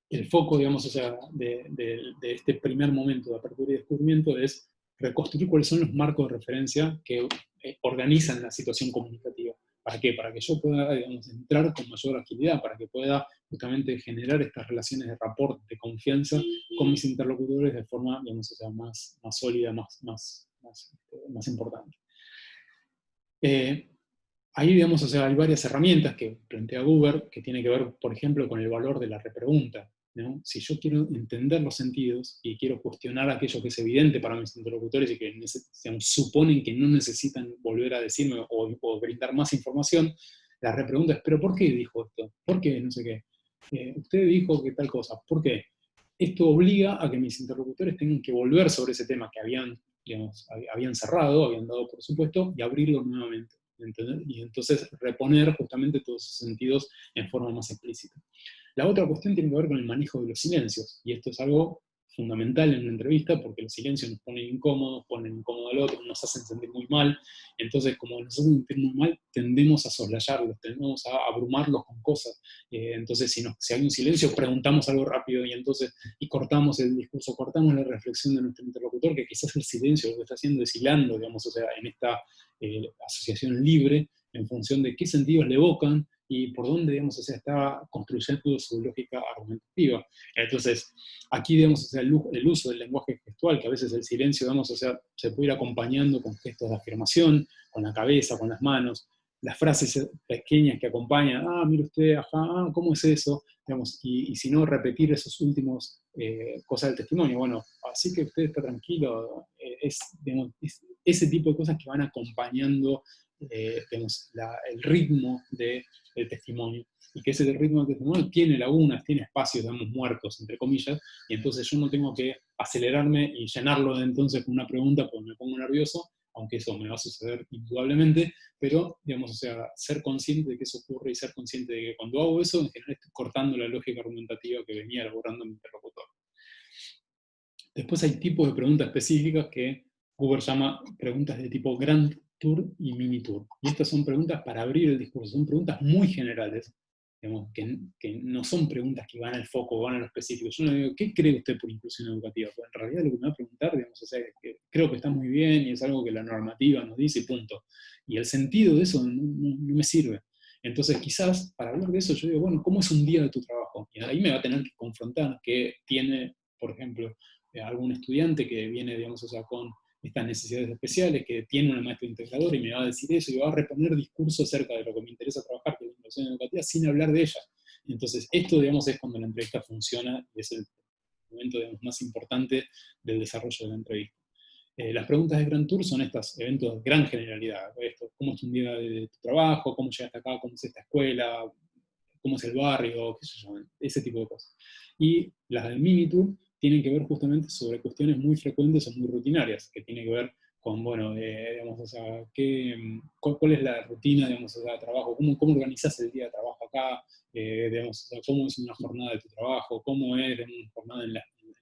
El foco, digamos, o sea, de este primer momento de apertura y descubrimiento es reconstruir cuáles son los marcos de referencia que organizan la situación comunicativa. ¿Para qué? Para que yo pueda, digamos, entrar con mayor agilidad, para que pueda justamente generar estas relaciones de rapport, de confianza con mis interlocutores de forma, digamos, o sea, más sólida, más importante. Ahí, digamos, o sea, hay varias herramientas que plantea Google que tienen que ver, por ejemplo, con el valor de la repregunta, ¿no? Si yo quiero entender los sentidos y quiero cuestionar aquello que es evidente para mis interlocutores y que digamos, suponen que no necesitan volver a decirme o brindar más información, la repregunta es, ¿pero por qué dijo esto? ¿Por qué no sé qué? Usted dijo que tal cosa, ¿por qué? Esto obliga a que mis interlocutores tengan que volver sobre ese tema que habían cerrado, habían dado por supuesto, y abrirlo nuevamente. ¿Entendés? Y entonces reponer justamente todos esos sentidos en forma más explícita. La otra cuestión tiene que ver con el manejo de los silencios, y esto es algo fundamental en una entrevista, porque los silencios nos ponen incómodos, ponen incómodo al otro, nos hacen sentir muy mal. Entonces, como nos hacen sentir muy mal, tendemos a soslayarlos, tendemos a abrumarlos con cosas. Entonces, si hay un silencio, preguntamos algo rápido y cortamos el discurso, cortamos la reflexión de nuestro interlocutor, que quizás el silencio lo que está haciendo es hilando, digamos, o sea, en esta asociación libre, en función de qué sentidos le evocan y por dónde, digamos, o sea, está construyendo su lógica argumentativa. Entonces, aquí, digamos, o sea, el uso del lenguaje gestual, que a veces el silencio, digamos, o sea, se puede ir acompañando con gestos de afirmación, con la cabeza, con las manos, las frases pequeñas que acompañan, mire usted, ajá, ¿cómo es eso? Digamos, y si no, repetir esos últimos cosas del testimonio. Bueno, así que usted está tranquilo, digamos, es ese tipo de cosas que van acompañando digamos, el ritmo del testimonio, y que ese ritmo del testimonio tiene lagunas, tiene espacios, digamos, muertos, entre comillas, y entonces yo no tengo que acelerarme y llenarlo de entonces con una pregunta porque me pongo nervioso, aunque eso me va a suceder indudablemente, pero, digamos, o sea, ser consciente de que eso ocurre y ser consciente de que cuando hago eso, en general estoy cortando la lógica argumentativa que venía elaborando mi interlocutor. Después hay tipos de preguntas específicas que Google llama preguntas de tipo Grand Tour y Mini Tour. Y estas son preguntas para abrir el discurso, son preguntas muy generales, digamos, que no son preguntas que van al foco, van a lo específico. Yo no digo, ¿qué cree usted por inclusión educativa? Pues en realidad lo que me va a preguntar, digamos, o sea, es que creo que está muy bien y es algo que la normativa nos dice y punto. Y el sentido de eso no me sirve. Entonces, quizás, para hablar de eso, yo digo, bueno, ¿cómo es un día de tu trabajo? Y ahí me va a tener que confrontar que tiene, por ejemplo, algún estudiante que viene, digamos, o sea, con estas necesidades especiales, que tiene una maestra integradora y me va a decir eso, y va a reponer discurso acerca de lo que me interesa trabajar, que es la innovación educativa, sin hablar de ella. Entonces, esto, digamos, es cuando la entrevista funciona, y es el momento, digamos, más importante del desarrollo de la entrevista. Las preguntas de Grand Tour son estos eventos de gran generalidad. ¿Cómo es un día de tu trabajo? ¿Cómo llegaste acá? ¿Cómo es esta escuela? ¿Cómo es el barrio? ¿Qué sé yo? Ese tipo de cosas. Y las del Mini Tour tienen que ver justamente sobre cuestiones muy frecuentes o muy rutinarias, que tienen que ver con, bueno, digamos, o sea, cuál es la rutina, digamos, o sea, de trabajo, cómo organizás el día de trabajo acá, digamos, o sea, cómo es una jornada de tu trabajo, cómo es una jornada en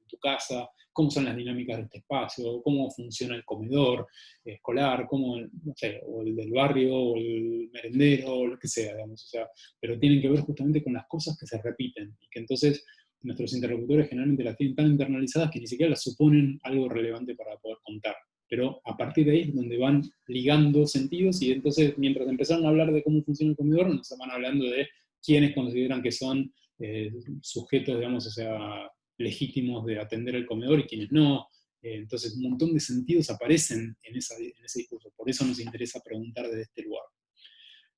tu casa, cómo son las dinámicas de este espacio, cómo funciona el comedor escolar, cómo, no sé, o el del barrio, o el merendero, o lo que sea, digamos, o sea, pero tienen que ver justamente con las cosas que se repiten, y que entonces nuestros interlocutores generalmente las tienen tan internalizadas que ni siquiera las suponen algo relevante para poder contar. Pero a partir de ahí es donde van ligando sentidos, y entonces mientras empezaron a hablar de cómo funciona el comedor, nos van hablando de quiénes consideran que son sujetos, digamos, o sea, legítimos de atender el comedor y quienes no, Entonces un montón de sentidos aparecen en ese discurso, por eso nos interesa preguntar desde este lugar.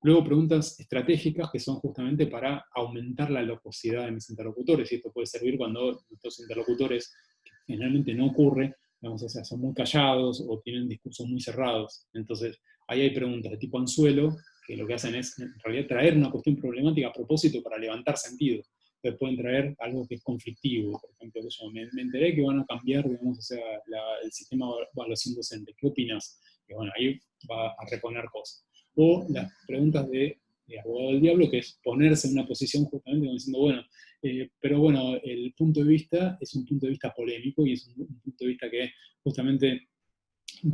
Luego preguntas estratégicas que son justamente para aumentar la locuacidad de mis interlocutores, y esto puede servir cuando nuestros interlocutores, que generalmente no ocurre, digamos, o sea, son muy callados o tienen discursos muy cerrados. Entonces, ahí hay preguntas de tipo anzuelo, que lo que hacen es, en realidad, traer una cuestión problemática a propósito para levantar sentido. Entonces pueden traer algo que es conflictivo, por ejemplo, que yo me enteré que van a cambiar, digamos, o sea, el sistema de evaluación docente. ¿Qué opinas? Y bueno, ahí va a reponer cosas. O las preguntas de abogado del diablo, que es ponerse en una posición justamente como diciendo, bueno, pero bueno, el punto de vista es un punto de vista polémico y es un punto de vista que justamente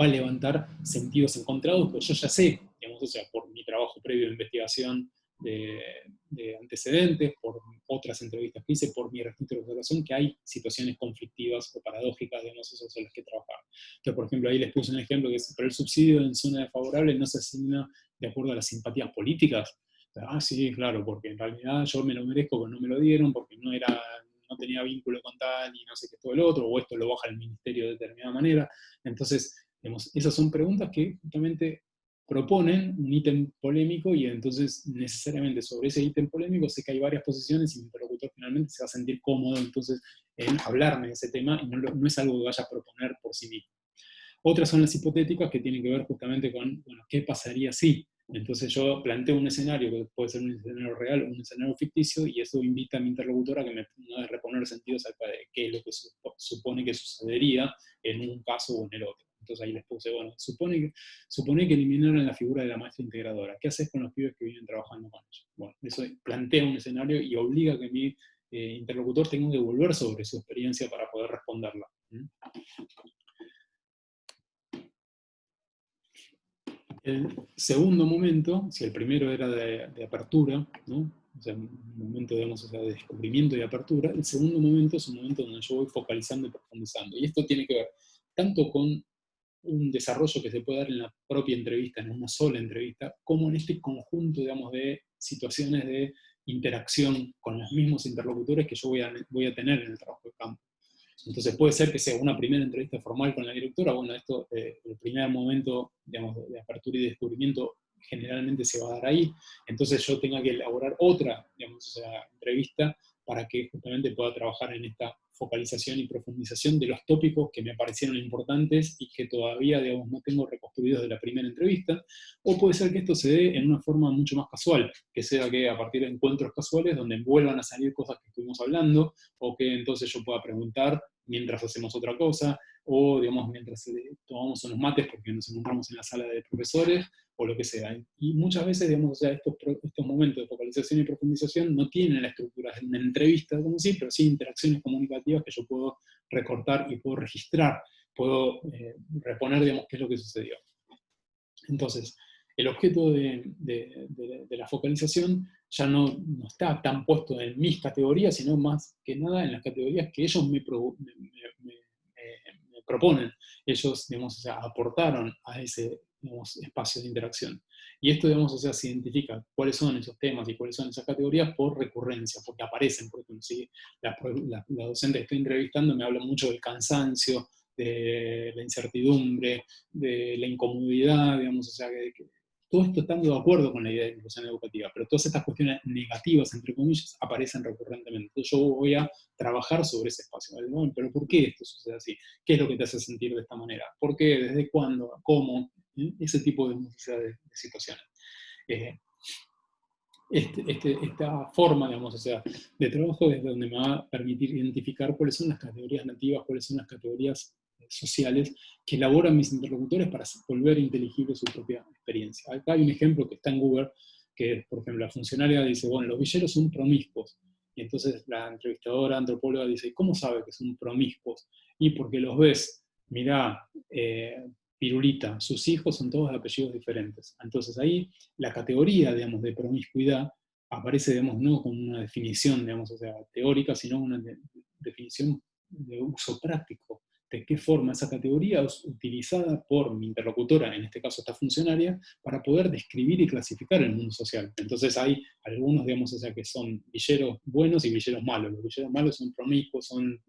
va a levantar sentidos encontrados, pero yo ya sé, digamos, o sea, por mi trabajo previo de investigación de antecedentes, por otras entrevistas que hice, por mi registro de observación, que hay situaciones conflictivas o paradójicas, digamos, esas son las que trabajar. Entonces, por ejemplo, ahí les puse un ejemplo que es, pero el subsidio en zona desfavorable no se asigna de acuerdo a las simpatías políticas. Ah, sí, claro, porque en realidad yo me lo merezco porque no me lo dieron, porque no tenía vínculo con tal y no sé qué todo el otro, o esto lo baja el ministerio de determinada manera. Entonces, digamos, esas son preguntas que justamente proponen un ítem polémico y entonces necesariamente sobre ese ítem polémico sé que hay varias posiciones y mi interlocutor finalmente se va a sentir cómodo entonces en hablarme de ese tema y no es algo que vaya a proponer por sí mismo. Otras son las hipotéticas que tienen que ver justamente con, bueno, ¿qué pasaría si? Entonces yo planteo un escenario que puede ser un escenario real o un escenario ficticio y eso invita a mi interlocutora a que me ponga a reponer sentidos acerca de qué es lo que supone que sucedería en un caso o en el otro. Entonces ahí les puse, bueno, supone que eliminaran la figura de la maestra integradora. ¿Qué haces con los pibes que vienen trabajando con ellos? Bueno, eso plantea un escenario y obliga a que mi interlocutor tenga que volver sobre su experiencia para poder responderla. El segundo momento, si el primero era de apertura, ¿no? O sea, un momento, digamos, o sea, de descubrimiento y apertura, el segundo momento es un momento donde yo voy focalizando y profundizando. Y esto tiene que ver tanto con un desarrollo que se puede dar en la propia entrevista, en una sola entrevista, como en este conjunto, digamos, de situaciones de interacción con los mismos interlocutores que yo voy a tener en el trabajo de campo. Entonces puede ser que sea una primera entrevista formal con la directora, bueno, esto, el primer momento, digamos, de apertura y descubrimiento generalmente se va a dar ahí, entonces yo tenga que elaborar otra, digamos, o sea, entrevista para que justamente pueda trabajar en esta focalización y profundización de los tópicos que me parecieron importantes y que todavía, digamos, no tengo reconstruidos de la primera entrevista, o puede ser que esto se dé en una forma mucho más casual, que sea que a partir de encuentros casuales donde vuelvan a salir cosas que estuvimos hablando, o que entonces yo pueda preguntar mientras hacemos otra cosa, o digamos mientras tomamos unos mates porque nos encontramos en la sala de profesores, o lo que sea. Y muchas veces, digamos, o sea, estos momentos de focalización y profundización no tienen la estructura de una entrevista, como sí, pero sí interacciones comunicativas que yo puedo recortar y puedo registrar, puedo reponer, digamos, qué es lo que sucedió. Entonces, el objeto de la focalización ya no está tan puesto en mis categorías, sino más que nada en las categorías que ellos me proponen. Ellos, digamos, o sea, aportaron a ese, digamos, espacio de interacción. Y esto, digamos, o sea, se identifica cuáles son esos temas y cuáles son esas categorías por recurrencia, porque aparecen, por ejemplo, si la docente que estoy entrevistando me habla mucho del cansancio, de la incertidumbre, de la incomodidad, digamos, o sea, que todo esto estando de acuerdo con la idea de inclusión educativa, pero todas estas cuestiones negativas, entre comillas, aparecen recurrentemente. Entonces yo voy a trabajar sobre ese espacio. Bueno, pero ¿por qué esto sucede así? ¿Qué es lo que te hace sentir de esta manera? ¿Por qué? ¿Desde cuándo? ¿Cómo? Ese tipo de situaciones. Esta forma, digamos, o sea, de trabajo es donde me va a permitir identificar cuáles son las categorías nativas, cuáles son las categorías sociales que elaboran mis interlocutores para volver inteligible su propia experiencia. Acá hay un ejemplo que está en Google, que es, por ejemplo, la funcionaria dice, bueno, los villeros son promiscuos. Y entonces la entrevistadora antropóloga dice, ¿cómo sabe que son promiscuos? Y porque los ves, mirá, Pirulita, sus hijos son todos de apellidos diferentes. Entonces ahí la categoría, digamos, de promiscuidad aparece, digamos, no con una definición, digamos, o sea, teórica, sino una definición de uso práctico. De qué forma esa categoría es utilizada por mi interlocutora, en este caso esta funcionaria, para poder describir y clasificar el mundo social. Entonces hay algunos, digamos, o sea, que son villeros buenos y villeros malos. Los villeros malos son promiscuos, son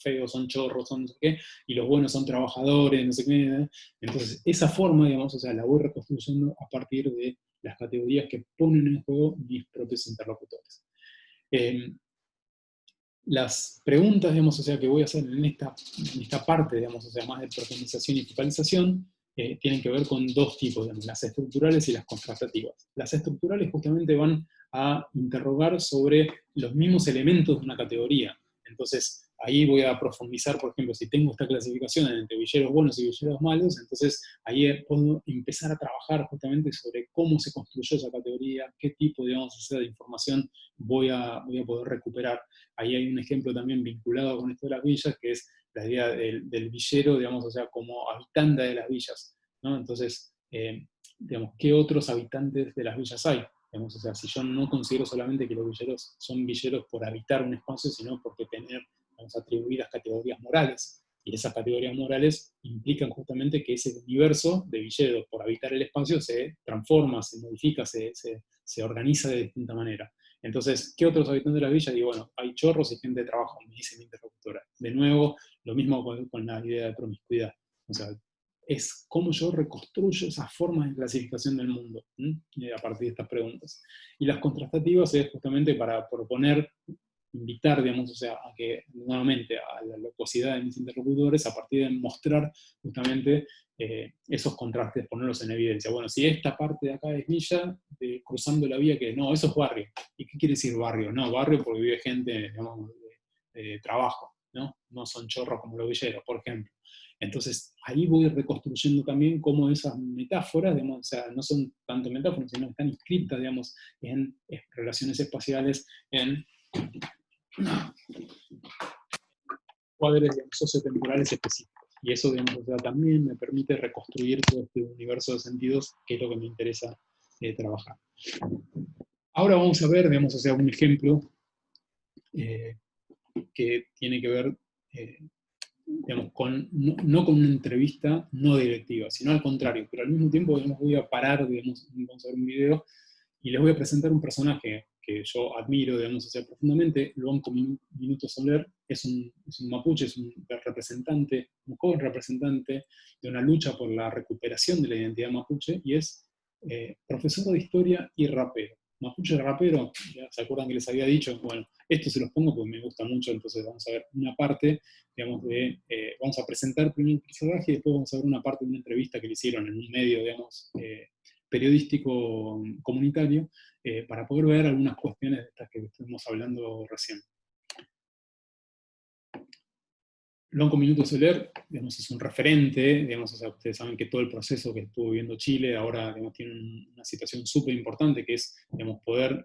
feos, son chorros, son no sé qué, y los buenos son trabajadores, no sé qué. Entonces, esa forma, digamos, o sea, la voy reconstruyendo a partir de las categorías que ponen en juego mis propios interlocutores. Las preguntas, digamos, o sea, que voy a hacer en esta parte, digamos, o sea, más de profundización y focalización, tienen que ver con dos tipos, digamos, las estructurales y las contrastativas. Las estructurales justamente van a interrogar sobre los mismos elementos de una categoría. Entonces, ahí voy a profundizar, por ejemplo, si tengo esta clasificación entre villeros buenos y villeros malos, entonces ahí puedo empezar a trabajar justamente sobre cómo se construyó esa categoría, qué tipo, digamos, de información voy a poder recuperar. Ahí hay un ejemplo también vinculado con esto de las villas, que es la idea del villero, digamos, o sea, como habitante de las villas, ¿no? Entonces, digamos, ¿qué otros habitantes de las villas hay? Digamos, o sea, si yo no considero solamente que los villeros son villeros por habitar un espacio, sino porque tener, digamos, atribuidas categorías morales. Y esas categorías morales implican justamente que ese universo de villeros por habitar el espacio se transforma, se modifica, se organiza de distinta manera. Entonces, ¿qué otros habitantes de la villa? Digo, bueno, hay chorros y gente de trabajo, me dice mi interlocutora. De nuevo, lo mismo con la idea de promiscuidad. O sea, es cómo yo reconstruyo esas formas de clasificación del mundo, a partir de estas preguntas. Y las contrastativas es justamente para proponer, invitar, digamos, o sea, a que, nuevamente, a la locuacidad de mis interlocutores, a partir de mostrar justamente esos contrastes, ponerlos en evidencia. Bueno, si esta parte de acá es villa, cruzando la vía, que no, eso es barrio. ¿Y qué quiere decir barrio? No, barrio porque vive gente, digamos, de trabajo, ¿no? No son chorros como los villeros, por ejemplo. Entonces, ahí voy reconstruyendo también cómo esas metáforas, digamos, o sea, no son tanto metáforas, sino están inscritas, digamos, en relaciones espaciales, en cuadros, digamos, sociotemporales específicos. Y eso, digamos, o sea, también me permite reconstruir todo este universo de sentidos, que es lo que me interesa trabajar. Ahora vamos a ver, digamos, o sea, un ejemplo que tiene que ver, digamos, no con una entrevista no directiva, sino al contrario, pero al mismo tiempo, digamos, voy a parar, digamos, vamos a ver un video y les voy a presentar un personaje que yo admiro, digamos, o sea, profundamente. Luanco Minuto Soler es un mapuche, es un representante, un joven representante de una lucha por la recuperación de la identidad mapuche, y es profesor de historia y rapero. Mapuche rapero, ya se acuerdan que les había dicho, bueno, esto se los pongo porque me gusta mucho, entonces vamos a ver una parte, digamos, vamos a presentar primero el personaje y después vamos a ver una parte de una entrevista que le hicieron en un medio, digamos, periodístico comunitario, para poder ver algunas cuestiones de estas que estuvimos hablando recién. Luanco Minuto Soler, digamos, es un referente, digamos, o sea, ustedes saben que todo el proceso que estuvo viviendo Chile ahora, digamos, tiene una situación súper importante, que es, digamos, poder,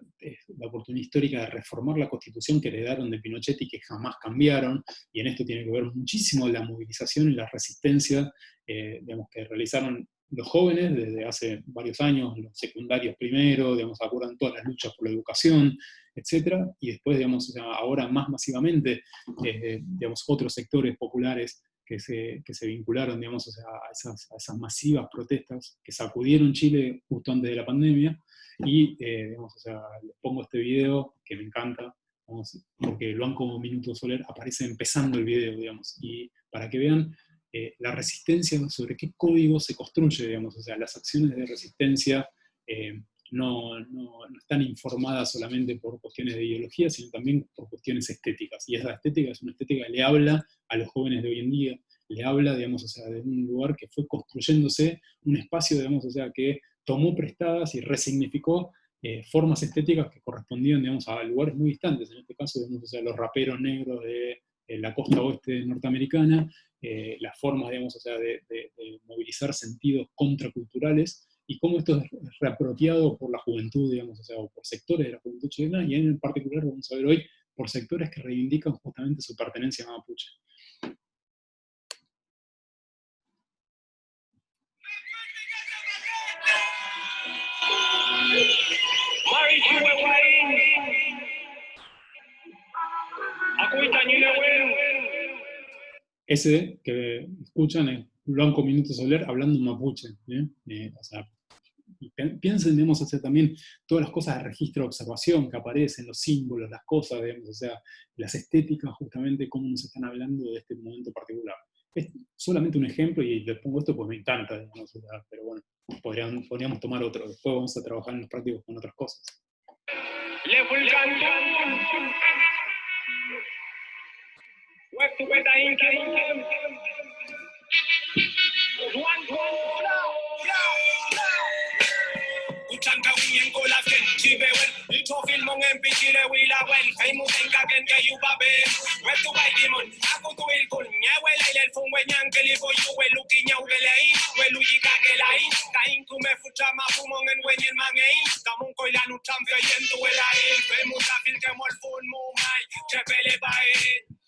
la oportunidad histórica de reformar la Constitución que heredaron de Pinochet y que jamás cambiaron, y en esto tiene que ver muchísimo la movilización y la resistencia, digamos, que realizaron los jóvenes desde hace varios años, los secundarios primero, digamos, acuerdan todas las luchas por la educación, etcétera, y después, digamos, o sea, ahora más masivamente, digamos, otros sectores populares que se vincularon, digamos, o sea, a esas masivas protestas que sacudieron Chile justo antes de la pandemia, y, digamos, o sea, les pongo este video que me encanta, digamos, porque Luanco Minuto Soler aparece empezando el video, digamos, y para que vean la resistencia, sobre qué código se construye, digamos, o sea, las acciones de resistencia no están informadas solamente por cuestiones de ideología, sino también por cuestiones estéticas. Y esa estética es una estética que le habla a los jóvenes de hoy en día, le habla, digamos, o sea, de un lugar que fue construyéndose, un espacio, digamos, o sea, que tomó prestadas y resignificó formas estéticas que correspondían, digamos, a lugares muy distantes. En este caso, digamos, o sea, los raperos negros de la costa oeste norteamericana, las formas, digamos, o sea, de movilizar sentidos contraculturales, y cómo esto es reapropiado por la juventud, digamos, o sea, o por sectores de la juventud chilena, y en particular vamos a ver hoy por sectores que reivindican justamente su pertenencia a mapuche. Ese que escuchan es Luanco Minuto Soler hablando en mapuche, o sea, y piensen, digamos, o sea, también todas las cosas de registro de observación que aparecen, los símbolos, las cosas, digamos, o sea, las estéticas, justamente, cómo nos están hablando de este momento particular. Es solamente un ejemplo, y les pongo esto pues me encanta, digamos, o sea, pero bueno, podríamos tomar otro, después vamos a trabajar en los prácticos con otras cosas.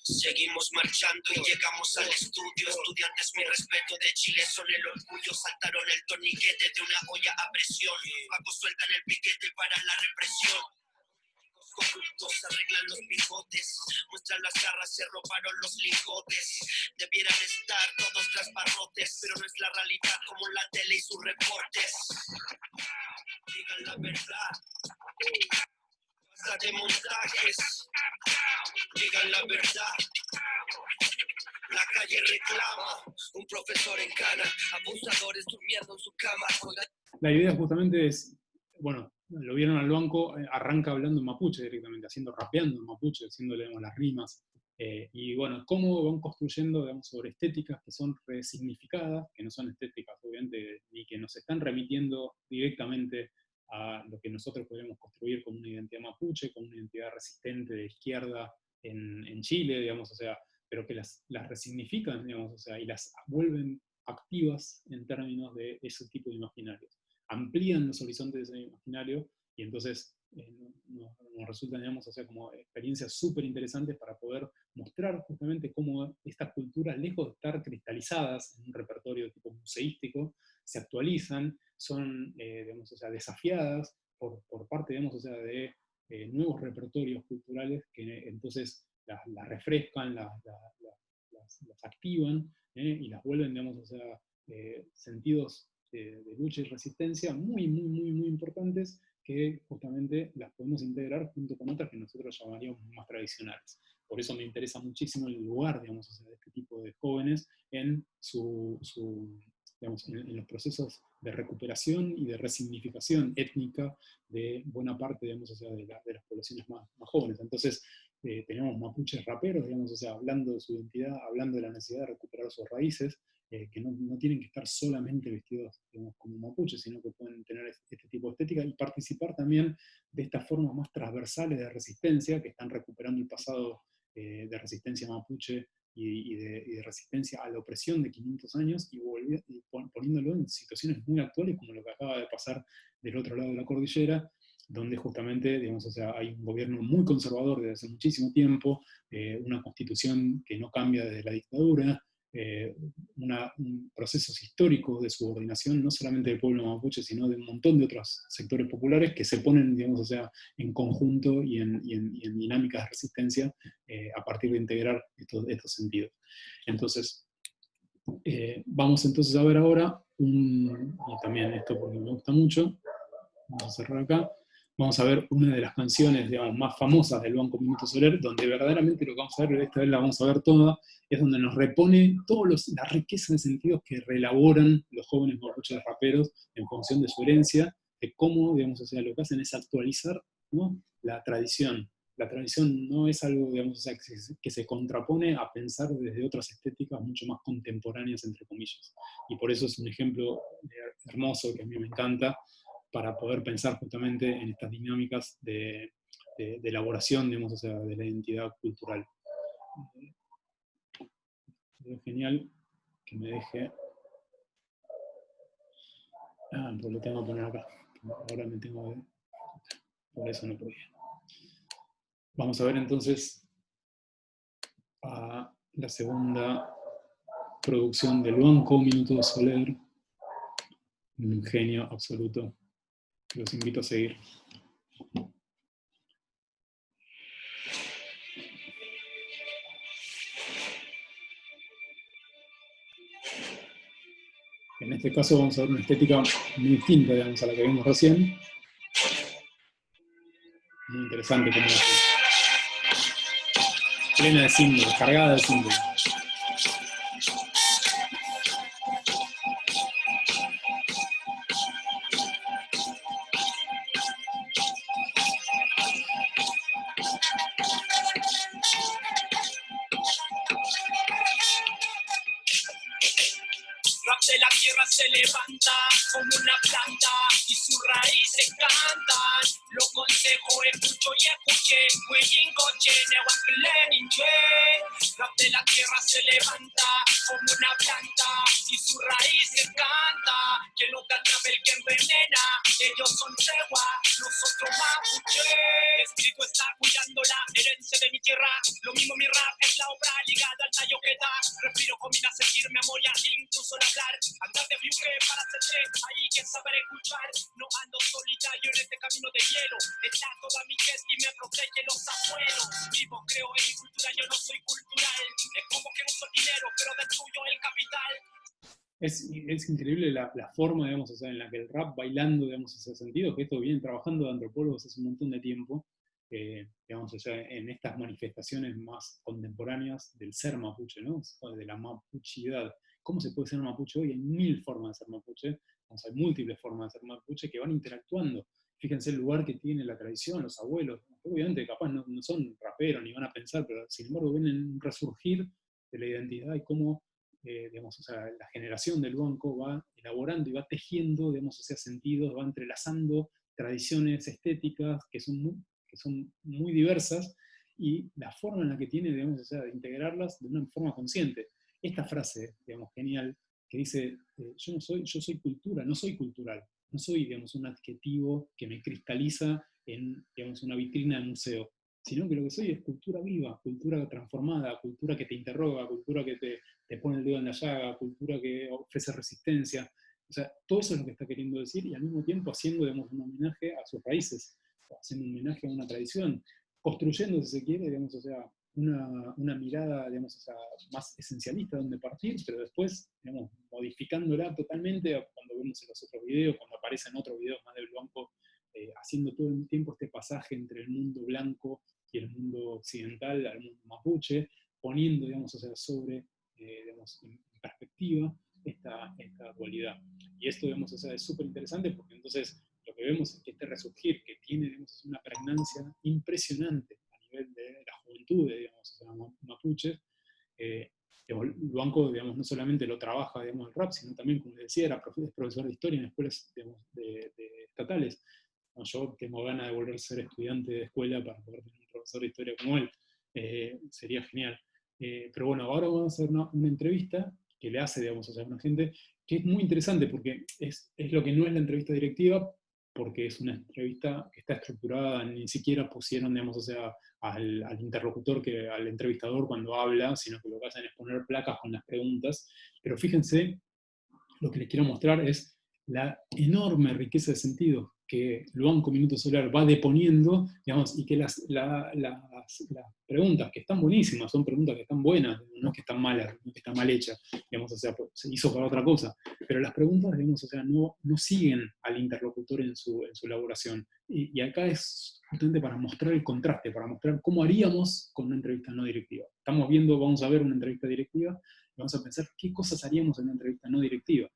Seguimos marchando y llegamos al estudio. Estudiantes, mi respeto, de Chile son el orgullo. Saltaron el torniquete de una olla a presión. Pacos sueltan el piquete para la represión. Corruptos arreglan los bigotes, muestran las garras, se robaron los ligotes. Debieran estar todos tras barrotes, pero no es la realidad como la tele y sus reportes. Digan la verdad, basta de montajes. Digan la verdad, la calle reclama. Un profesor en cana, abusadores durmiendo en su cama. La idea justamente es, bueno, lo vieron al banco, arranca hablando en mapuche directamente, rapeando en mapuche, haciéndole, digamos, las rimas, y bueno, cómo van construyendo, digamos, sobre estéticas que son resignificadas, que no son estéticas, obviamente, ni que nos están remitiendo directamente a lo que nosotros podemos construir como una identidad mapuche, como una identidad resistente de izquierda en Chile, digamos, o sea, pero que las resignifican, digamos, o sea, y las vuelven activas en términos de ese tipo de imaginarios. Amplían los horizontes de ese imaginario y entonces nos resultan, digamos, o sea, como experiencias súper interesantes para poder mostrar justamente cómo estas culturas, lejos de estar cristalizadas en un repertorio de tipo museístico, se actualizan, son, digamos, o sea, desafiadas por parte, digamos, o sea, de nuevos repertorios culturales que entonces las refrescan, las activan, y las vuelven, digamos, o sea, sentidos de lucha y resistencia muy importantes que justamente las podemos integrar junto con otras que nosotros llamaríamos más tradicionales. Por eso me interesa muchísimo el lugar, digamos, o sea, de este tipo de jóvenes en, digamos, en los procesos de recuperación y de resignificación étnica de buena parte, digamos, o sea, de las poblaciones más jóvenes. Entonces, tenemos mapuches raperos, digamos, o sea, hablando de su identidad, hablando de la necesidad de recuperar sus raíces, que no tienen que estar solamente vestidos, digamos, como mapuches, sino que pueden tener este tipo de estética y participar también de estas formas más transversales de resistencia que están recuperando el pasado de resistencia mapuche y de resistencia a la opresión de 500 años y poniéndolo en situaciones muy actuales como lo que acaba de pasar del otro lado de la cordillera, donde justamente, digamos, o sea, hay un gobierno muy conservador desde hace muchísimo tiempo, una constitución que no cambia desde la dictadura, procesos históricos de subordinación, no solamente del pueblo mapuche, sino de un montón de otros sectores populares que se ponen, digamos, o sea, en conjunto y en dinámicas de resistencia a partir de integrar estos sentidos. Entonces, vamos entonces a ver ahora, y también esto porque me gusta mucho, vamos a cerrar acá, vamos a ver una de las canciones, digamos, más famosas del Banco Minuto Soler, donde verdaderamente lo que vamos a ver, esta vez la vamos a ver toda, es donde nos repone toda la riqueza de sentidos que reelaboran los jóvenes mapuches raperos en función de su herencia, de cómo, digamos, o sea, lo que hacen es actualizar, ¿no?, la tradición. La tradición no es algo, digamos, o sea, que se contrapone a pensar desde otras estéticas mucho más contemporáneas, entre comillas. Y por eso es un ejemplo hermoso que a mí me encanta, para poder pensar justamente en estas dinámicas de elaboración, digamos, o sea, de la identidad cultural. Es genial que me deje... pues lo tengo que poner acá. Ahora me tengo que... Por eso no podía. Vamos a ver entonces a la segunda producción del Banco Minuto Soler. Un genio absoluto. Los invito a seguir. En este caso vamos a ver una estética muy distinta, digamos, a la que vimos recién. Muy interesante como plena de símbolos, cargada de símbolos. Rap de la tierra se levanta como una planta y sus raíces cantan. Lo consejo, escucho y escuché. Rap de la tierra se levanta como una planta y sus raíces canta. Que no te atrape el que envenena. Ellos son tregua, nosotros mapuche. Espíritu está cuidando la herencia de mi tierra. Lo mismo mi rap es la obra ligada al tallo que da. Respiro, combina sentirme amor y incluso al hablar. Andar de viuque para hacer tres, ahí que saber escuchar. No ando solitario en este camino de hielo. Está toda mi gente y me protege los abuelos. Vivo, creo en mi cultura, yo no soy cultural. Es como que uso dinero, pero destruyo el capital. Es increíble la forma, digamos, o sea, en la que el rap bailando, digamos, ese sentido, que esto vienen trabajando de antropólogos hace un montón de tiempo, digamos, o sea, en estas manifestaciones más contemporáneas del ser mapuche, ¿no? De la mapuchidad. ¿Cómo se puede ser mapuche hoy? Hay mil formas de ser mapuche, hay múltiples formas de ser mapuche que van interactuando. Fíjense el lugar que tiene la tradición, los abuelos, obviamente capaz no son raperos ni van a pensar, pero sin embargo ven un resurgir de la identidad y cómo digamos, o sea, la generación del Luanco va elaborando y va tejiendo, digamos, o sea, sentidos, va entrelazando tradiciones estéticas que son muy diversas y la forma en la que tiene, digamos, o sea, de integrarlas de una forma consciente. Esta frase, digamos, genial, que dice, yo soy cultura, no soy cultural, no soy, digamos, un adjetivo que me cristaliza en, digamos, una vitrina de museo, sino que lo que soy es cultura viva, cultura transformada, cultura que te interroga, cultura que te pone el dedo en la llaga, cultura que ofrece resistencia. O sea, todo eso es lo que está queriendo decir y al mismo tiempo haciendo, digamos, un homenaje a sus raíces, haciendo un homenaje a una tradición, construyendo, si se quiere, digamos, o sea, una mirada, digamos, o sea, más esencialista donde partir, pero después, digamos, modificándola totalmente cuando vemos en los otros videos, cuando aparecen otros videos más del Blanco, haciendo todo el tiempo este pasaje entre el mundo blanco y el mundo occidental, al mundo mapuche, poniendo, digamos, o sea, sobre, digamos, en perspectiva esta dualidad. Y esto, digamos, o sea, es súper interesante porque entonces lo que vemos es que este resurgir, que tiene, digamos, una pregnancia impresionante a nivel de la juventud, digamos, o sea, mapuches, Luanco, digamos, no solamente lo trabaja, digamos, el rap, sino también, como decía, es profesor de historia en escuelas, digamos, de estatales. Yo tengo ganas de volver a ser estudiante de escuela para poder tener un profesor de historia como él. Sería genial. Pero bueno, ahora vamos a hacer una entrevista que le hace, digamos, a una gente que es muy interesante porque es lo que no es la entrevista directiva, porque es una entrevista que está estructurada, ni siquiera pusieron, digamos, o sea, al interlocutor, al entrevistador cuando habla, sino que lo que hacen es poner placas con las preguntas. Pero fíjense, lo que les quiero mostrar es la enorme riqueza de sentido que Luanco Minuto Solar va deponiendo, digamos, y que las preguntas, que están buenísimas, son preguntas que están buenas, no es que están malas, no es que están mal hechas, digamos, o sea, se hizo para otra cosa, pero las preguntas, digamos, o sea, no siguen al interlocutor en su elaboración. Y acá es justamente para mostrar el contraste, para mostrar cómo haríamos con una entrevista no directiva. Vamos a ver una entrevista directiva, vamos a pensar qué cosas haríamos en una entrevista no directiva.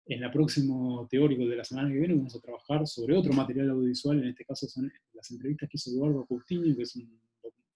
En el próximo teórico de la semana que viene vamos a trabajar sobre otro material audiovisual, en este caso son las entrevistas que hizo Eduardo Coutinho, que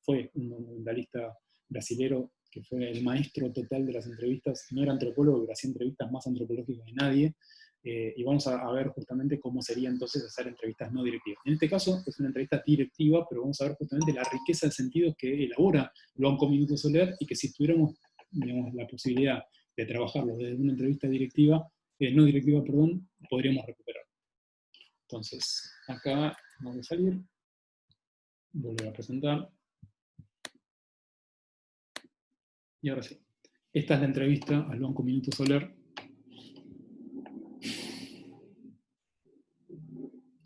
fue un documentalista brasilero que fue el maestro total de las entrevistas, no era antropólogo, pero hacía entrevistas más antropológicas que nadie, y vamos a ver justamente cómo sería entonces hacer entrevistas no directivas. En este caso es una entrevista directiva, pero vamos a ver justamente la riqueza de sentidos que elabora Luanco Minuto Soler, y que si tuviéramos, digamos, la posibilidad de trabajarlo desde una entrevista directiva, no directiva, perdón, podríamos recuperar. Entonces, acá vamos a salir, volver a presentar. Y ahora sí. Esta es la entrevista a Luanco Minuto Soler.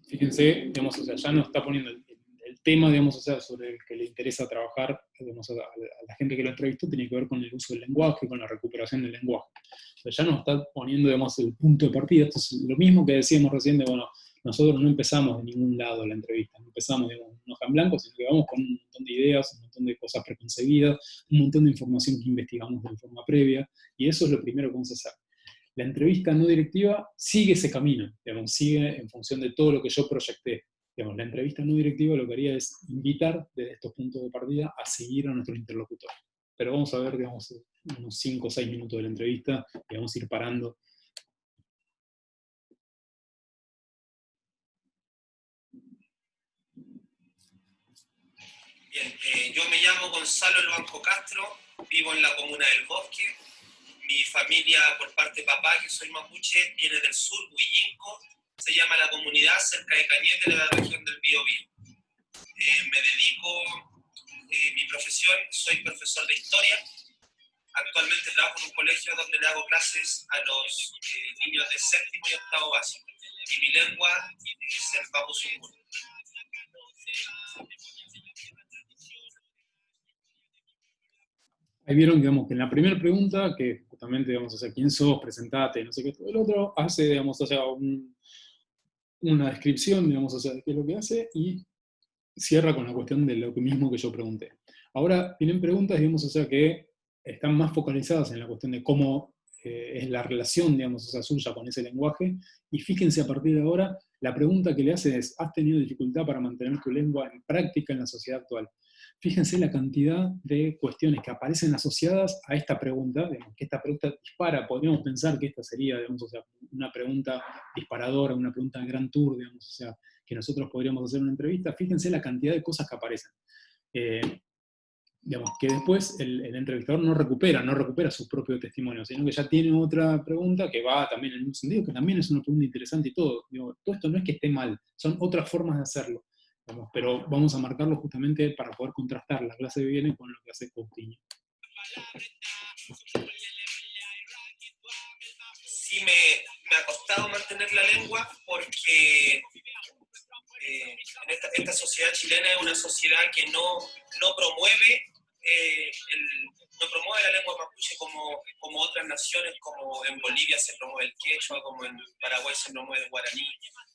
Fíjense, digamos, o sea, ya no está poniendo el tema, digamos, o sea, sobre el que le interesa trabajar, digamos, a la gente que lo entrevistó, tiene que ver con el uso del lenguaje, con la recuperación del lenguaje. O sea, ya nos está poniendo, digamos, el punto de partida. Esto es lo mismo que decíamos recién de, bueno, nosotros no empezamos de ningún lado la entrevista, no empezamos, digamos, en hoja en blanco, sino que vamos con un montón de ideas, un montón de cosas preconcebidas, un montón de información que investigamos de forma previa, y eso es lo primero que vamos a hacer. La entrevista no directiva sigue ese camino, digamos, sigue en función de todo lo que yo proyecté. Digamos, la entrevista no directiva lo que haría es invitar desde estos puntos de partida a seguir a nuestro interlocutor. Pero vamos a ver, digamos, unos 5 o 6 minutos de la entrevista y vamos a ir parando. Bien, yo me llamo Gonzalo Luanco Castro, vivo en la comuna del Bosque. Mi familia, por parte de papá, que soy mapuche, viene del sur, Huillinco. Se llama La Comunidad, cerca de Cañete, de la región del Biobío. Me dedico, mi profesión, soy profesor de historia. Actualmente trabajo en un colegio donde le hago clases a los niños de séptimo y octavo básico. Y mi lengua es el mapuzungún. Ahí vieron, digamos, que en la primera pregunta, que justamente, digamos, o sea, ¿quién sos? Presentate, no sé qué, todo el otro, hace, digamos, o sea, una descripción, digamos, o sea, de qué es lo que hace, y cierra con la cuestión de lo mismo que yo pregunté. Ahora, tienen preguntas, digamos, o sea, que están más focalizadas en la cuestión de cómo es la relación, digamos, o sea, suya con ese lenguaje, y fíjense a partir de ahora, la pregunta que le hace es, ¿has tenido dificultad para mantener tu lengua en práctica en la sociedad actual? Fíjense la cantidad de cuestiones que aparecen asociadas a esta pregunta, digamos, que esta pregunta dispara, podríamos pensar que esta sería, digamos, o sea, una pregunta disparadora, una pregunta de gran tour, digamos, o sea, que nosotros podríamos hacer una entrevista. Fíjense la cantidad de cosas que aparecen. Digamos, que después el entrevistador no recupera su propio testimonio, sino que ya tiene otra pregunta que va también en un sentido, que también es una pregunta interesante y todo. Digo, todo esto no es que esté mal, son otras formas de hacerlo. Digamos, pero vamos a marcarlo justamente para poder contrastar la clase que viene con lo que hace Coutinho. Sí me ha costado mantener la lengua porque esta sociedad chilena es una sociedad que no promueve no promueve la lengua mapuche como otras naciones, como en Bolivia se promueve el quechua, como en Paraguay se promueve el guaraní.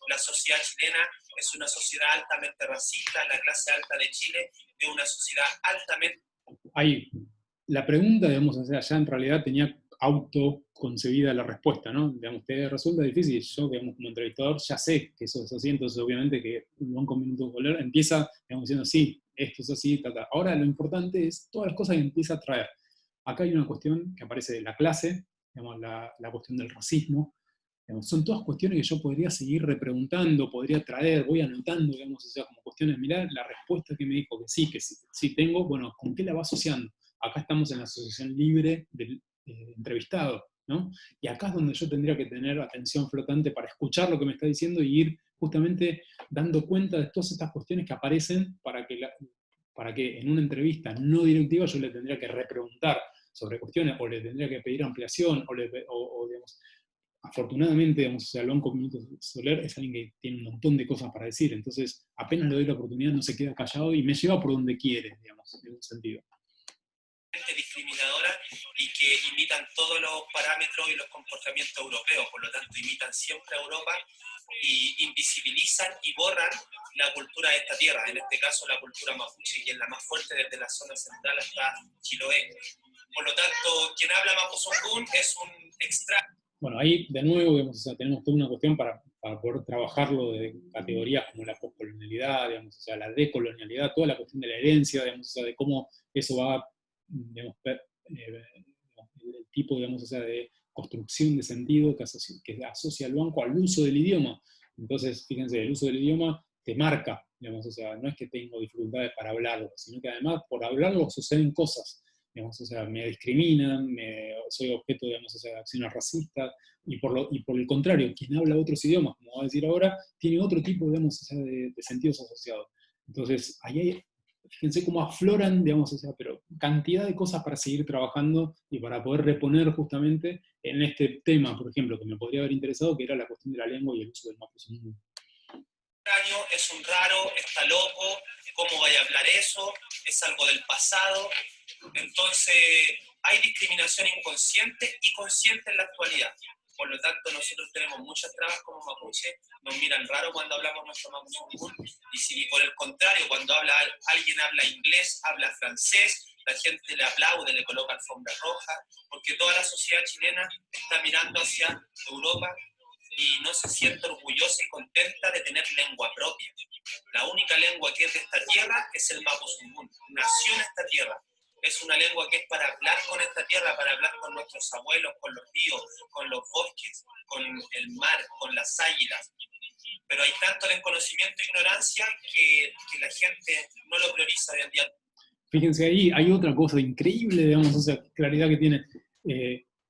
La sociedad chilena es una sociedad altamente racista, la clase alta de Chile es una sociedad altamente... Ahí, la pregunta, digamos, o sea, ya en realidad tenía autoconcebida la respuesta, ¿no? Digamos, te resulta difícil, yo, digamos, como entrevistador, ya sé que eso es así, entonces obviamente que un minuto de volver empieza, digamos, diciendo, sí, esto es así, ta, ta. Ahora lo importante es todas las cosas que empieza a traer. Acá hay una cuestión que aparece de la clase, digamos, la cuestión del racismo, digamos, son todas cuestiones que yo podría seguir repreguntando, podría traer, voy anotando, digamos, o sea, como cuestiones, mirá la respuesta que me dijo que sí tengo, bueno, ¿con qué la va asociando? Acá estamos en la asociación libre del entrevistado, ¿no? Y acá es donde yo tendría que tener atención flotante para escuchar lo que me está diciendo y ir justamente dando cuenta de todas estas cuestiones que aparecen para que en una entrevista no directiva yo le tendría que repreguntar sobre cuestiones, o le tendría que pedir ampliación, o digamos, afortunadamente, digamos, o sea, Luanco Minuto Soler es alguien que tiene un montón de cosas para decir, entonces apenas le doy la oportunidad no se queda callado y me lleva por donde quiere, digamos, en un sentido. Discriminadora y que imitan todos los parámetros y los comportamientos europeos, por lo tanto imitan siempre a Europa y invisibilizan y borran la cultura de esta tierra, en este caso la cultura mapuche, que es la más fuerte desde la zona central hasta Chiloé. Por lo tanto, quien habla mapuzungún es un extra. Bueno, ahí de nuevo digamos, o sea, tenemos toda una cuestión para poder trabajarlo de categorías como la poscolonialidad, digamos, o sea, la decolonialidad, toda la cuestión de la herencia, digamos, o sea, de cómo eso va, digamos, el tipo, digamos, o sea, de construcción de sentido que asocia al banco al uso del idioma. Entonces, fíjense, el uso del idioma te marca, digamos, o sea, no es que tengo dificultades para hablarlo, sino que además por hablarlo suceden cosas. Digamos, o sea, me discriminan, soy objeto, digamos, o sea, de acciones racistas, y por el contrario, quien habla otros idiomas, como voy a decir ahora, tiene otro tipo, digamos, o sea, de sentidos asociados. Entonces, ahí fíjense cómo afloran, digamos, o sea, pero cantidad de cosas para seguir trabajando y para poder reponer justamente en este tema, por ejemplo, que me podría haber interesado, que era la cuestión de la lengua y el uso del mapuzungún. Es un raro, está loco, ¿Cómo vaya a hablar eso? Es algo del pasado. Entonces, hay discriminación inconsciente y consciente en la actualidad. Por lo tanto, nosotros tenemos muchas trabas como mapuche, nos miran raro cuando hablamos nuestro mapuche, y si por el contrario, cuando alguien habla inglés, habla francés, la gente le aplaude, le coloca alfombra roja, porque toda la sociedad chilena está mirando hacia Europa y no se siente orgullosa y contenta de tener lengua propia. La única lengua que es de esta tierra es el mapuzungún. Nació en esta tierra. Es una lengua que es para hablar con esta tierra, para hablar con nuestros abuelos, con los ríos, con los bosques, con el mar, con las águilas. Pero hay tanto desconocimiento e ignorancia que la gente no lo prioriza hoy en día. Fíjense ahí, hay otra cosa increíble, digamos, o sea, claridad que tiene.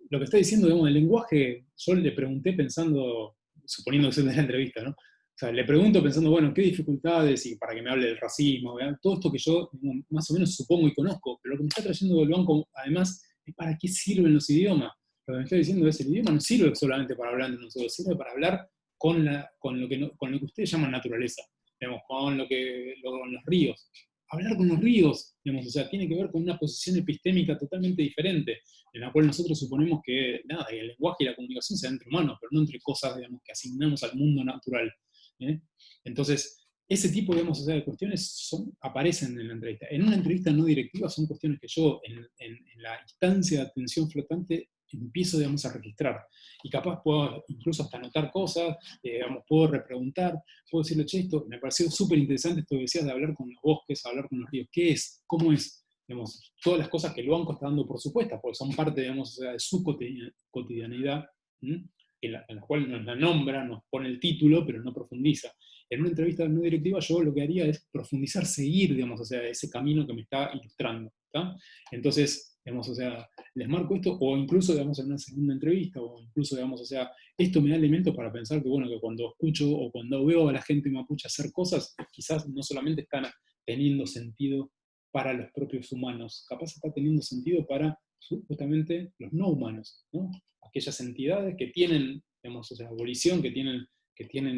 Lo que está diciendo, digamos, el lenguaje, yo le pregunté pensando, suponiendo que se de la entrevista, ¿no? O sea, le pregunto pensando, bueno, ¿qué dificultades? Y para que me hable del racismo, ¿verdad? Todo esto que yo más o menos supongo y conozco, pero lo que me está trayendo del banco, además, es para qué sirven los idiomas. Lo que me está diciendo es, el idioma no sirve solamente para hablar de nosotros, sirve para hablar con lo que ustedes llaman naturaleza, digamos, con los ríos. Hablar con los ríos, digamos, o sea, tiene que ver con una posición epistémica totalmente diferente, en la cual nosotros suponemos que nada, el lenguaje y la comunicación se da entre humanos, pero no entre cosas, digamos, que asignamos al mundo natural. ¿Eh? Entonces, ese tipo, digamos, o sea, de cuestiones aparecen en la entrevista. En una entrevista no directiva son cuestiones que yo, en la instancia de atención flotante, empiezo, digamos, a registrar. Y capaz puedo incluso hasta anotar cosas, digamos, puedo repreguntar, puedo decirle, che, esto me pareció súper interesante esto que decías de hablar con los bosques, hablar con los ríos. ¿Qué es? ¿Cómo es? Digamos, todas las cosas que el banco está dando por supuestas, porque son parte, digamos, o sea, de su cotidianidad, en la cual nos la nombra, nos pone el título, pero no profundiza. En una entrevista no directiva yo lo que haría es profundizar, seguir, digamos, o sea, ese camino que me está ilustrando. ¿Tá? Entonces, digamos, o sea, les marco esto, o incluso, digamos, en una segunda entrevista, o incluso, digamos, o sea, esto me da elementos para pensar que, bueno, que cuando escucho o cuando veo a la gente mapuche hacer cosas, quizás no solamente están teniendo sentido para los propios humanos, capaz está teniendo sentido para justamente los no humanos, ¿no? Aquellas entidades que tienen, digamos, o sea, volición, que tienen,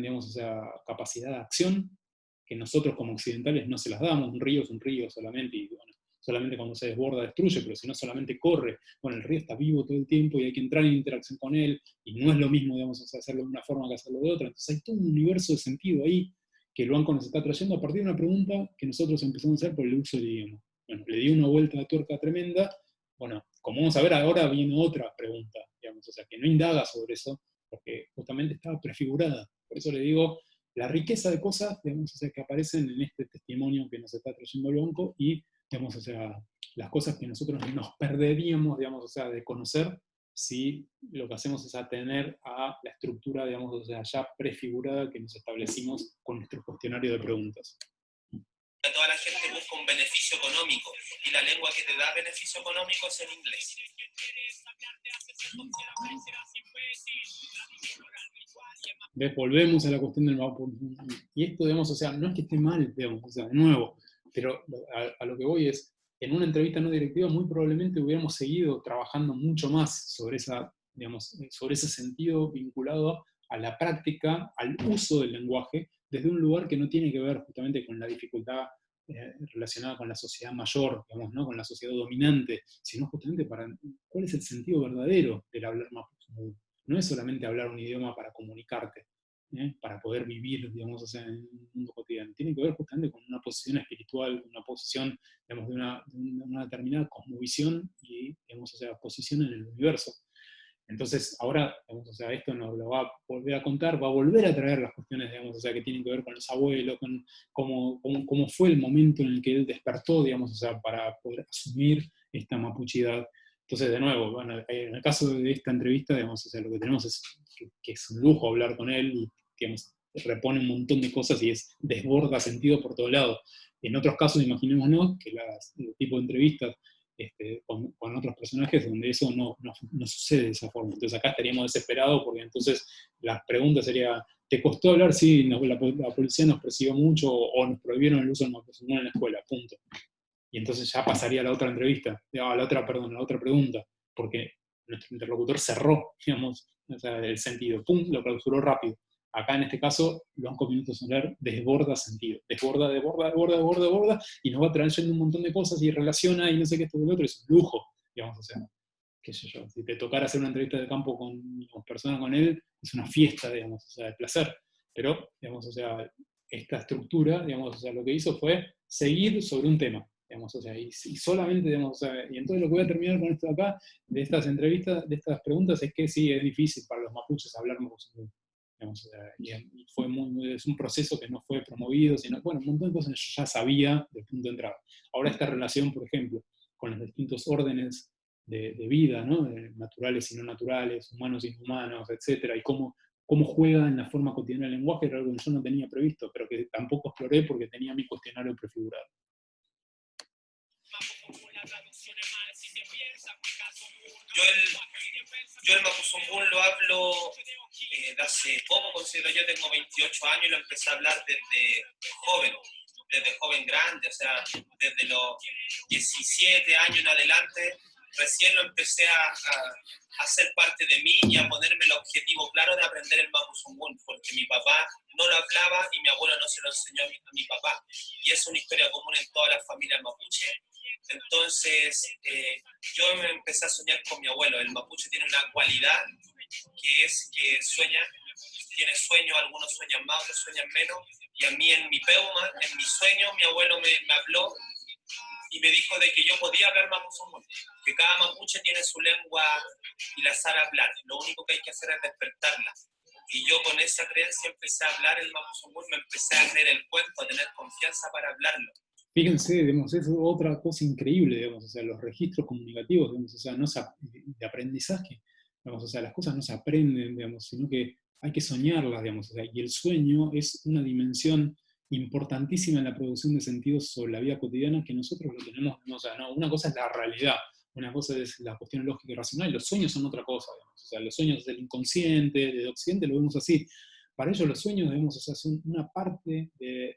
digamos, o sea, capacidad de acción, que nosotros como occidentales no se las damos. Un río es un río solamente, y bueno, solamente cuando se desborda destruye, pero si no solamente corre. Bueno, el río está vivo todo el tiempo y hay que entrar en interacción con él, y no es lo mismo, digamos, o sea, hacerlo de una forma que hacerlo de otra. Entonces hay todo un universo de sentido ahí que el banco nos está trayendo a partir de una pregunta que nosotros empezamos a hacer por el uso del idioma. Bueno, le di una vuelta de tuerca tremenda. Bueno, como vamos a ver ahora, viene otra pregunta, digamos, o sea, que no indaga sobre eso, porque justamente estaba prefigurada. Por eso le digo, la riqueza de cosas, digamos, o sea, que aparecen en este testimonio que nos está trayendo el banco, y, digamos, o sea, las cosas que nosotros nos perderíamos, digamos, o sea, de conocer si lo que hacemos es atener a la estructura, digamos, o sea, ya prefigurada que nos establecimos con nuestro cuestionario de preguntas. Toda la gente busca un beneficio económico y la lengua que te da beneficio económico es el inglés. Volvemos a la cuestión del mapuche. Y esto, digamos, o sea, no es que esté mal, digamos, o sea, de nuevo, pero a lo que voy es, en una entrevista no directiva muy probablemente hubiéramos seguido trabajando mucho más sobre, digamos, sobre ese sentido vinculado a la práctica, al uso del lenguaje, desde un lugar que no tiene que ver justamente con la dificultad relacionada con la sociedad mayor, digamos, ¿no? Con la sociedad dominante, sino justamente para cuál es el sentido verdadero del hablar mapuche. No es solamente hablar un idioma para comunicarte, para poder vivir, digamos, o sea, en un mundo cotidiano. Tiene que ver justamente con una posición espiritual, una posición, digamos, de una determinada cosmovisión y, digamos, o sea, posición en el universo. Entonces, ahora, digamos, o sea, esto nos lo va a volver a contar, va a volver a traer las cuestiones, digamos, o sea, que tienen que ver con los abuelos, con cómo fue el momento en el que él despertó, digamos, o sea, para poder asumir esta mapuchidad. Entonces, de nuevo, bueno, en el caso de esta entrevista, digamos, o sea, lo que tenemos es que es un lujo hablar con él, y que repone un montón de cosas y desborda sentido por todos lados. En otros casos, imaginémonos que el tipo de entrevistas con otros personajes donde eso no sucede de esa forma. Entonces acá estaríamos desesperados, porque entonces la pregunta sería, ¿te costó hablar? Sí, la policía nos persiguió mucho, o nos prohibieron el uso del mapuche en la escuela, punto. Y entonces ya pasaría a la otra entrevista, a la otra pregunta, porque nuestro interlocutor cerró, digamos, o sea, el sentido, pum, lo clausuró rápido. Acá en este caso, Luanco Minuto Solar desborda sentido, desborda, y nos va trayendo un montón de cosas y relaciona y no sé qué, esto y lo otro, es un lujo, digamos, o sea, qué sé yo, si te tocara hacer una entrevista de campo con personas con él, es una fiesta, digamos, o sea, de placer, pero, digamos, o sea, esta estructura, digamos, o sea, lo que hizo fue seguir sobre un tema, digamos, o sea, y solamente, digamos, o sea, y entonces lo que voy a terminar con esto de acá, de estas entrevistas, de estas preguntas, es que sí, es difícil para los mapuches hablar mapuzungún. Digamos, o sea, y fue es un proceso que no fue promovido, sino, bueno, un montón de cosas yo ya sabía del punto de entrada. Ahora esta relación, por ejemplo, con los distintos órdenes de vida, ¿no? Naturales y no naturales, humanos y inhumanos, etcétera, y cómo juega en la forma cotidiana el lenguaje, era algo que yo no tenía previsto, pero que tampoco exploré porque tenía mi cuestionario prefigurado. Yo el mapuzungún lo hablo de hace poco, considero yo, tengo 28 años y lo empecé a hablar desde joven grande, o sea, desde los 17 años en adelante, recién lo empecé a hacer parte de mí y a ponerme el objetivo claro de aprender el mapuzungún, porque mi papá no lo hablaba y mi abuelo no se lo enseñó a mi papá, y es una historia común en todas las familias mapuche. Entonces, yo me empecé a soñar con mi abuelo. El mapuche tiene una cualidad que es que tiene sueños, algunos sueñan más, otros sueñan menos, y a mí en mi peuma, en mi sueño, mi abuelo me habló y me dijo de que yo podía hablar mapuzungún, que cada mapuche tiene su lengua y la sabe hablar, lo único que hay que hacer es despertarla. Y yo con esa creencia empecé a hablar el mapuzungún, me empecé a creer el cuento, a tener confianza para hablarlo. Fíjense, digamos, es otra cosa increíble, digamos, o sea, los registros comunicativos, digamos, o sea, de aprendizaje, digamos, o sea, las cosas no se aprenden, digamos, sino que hay que soñarlas, digamos, o sea, y el sueño es una dimensión importantísima en la producción de sentidos sobre la vida cotidiana que nosotros lo tenemos, o sea, no, una cosa es la realidad, una cosa es la cuestión lógica y racional, y los sueños son otra cosa, digamos, o sea, los sueños del inconsciente, del occidente, lo vemos así. Para ellos los sueños, digamos, o sea, son una parte de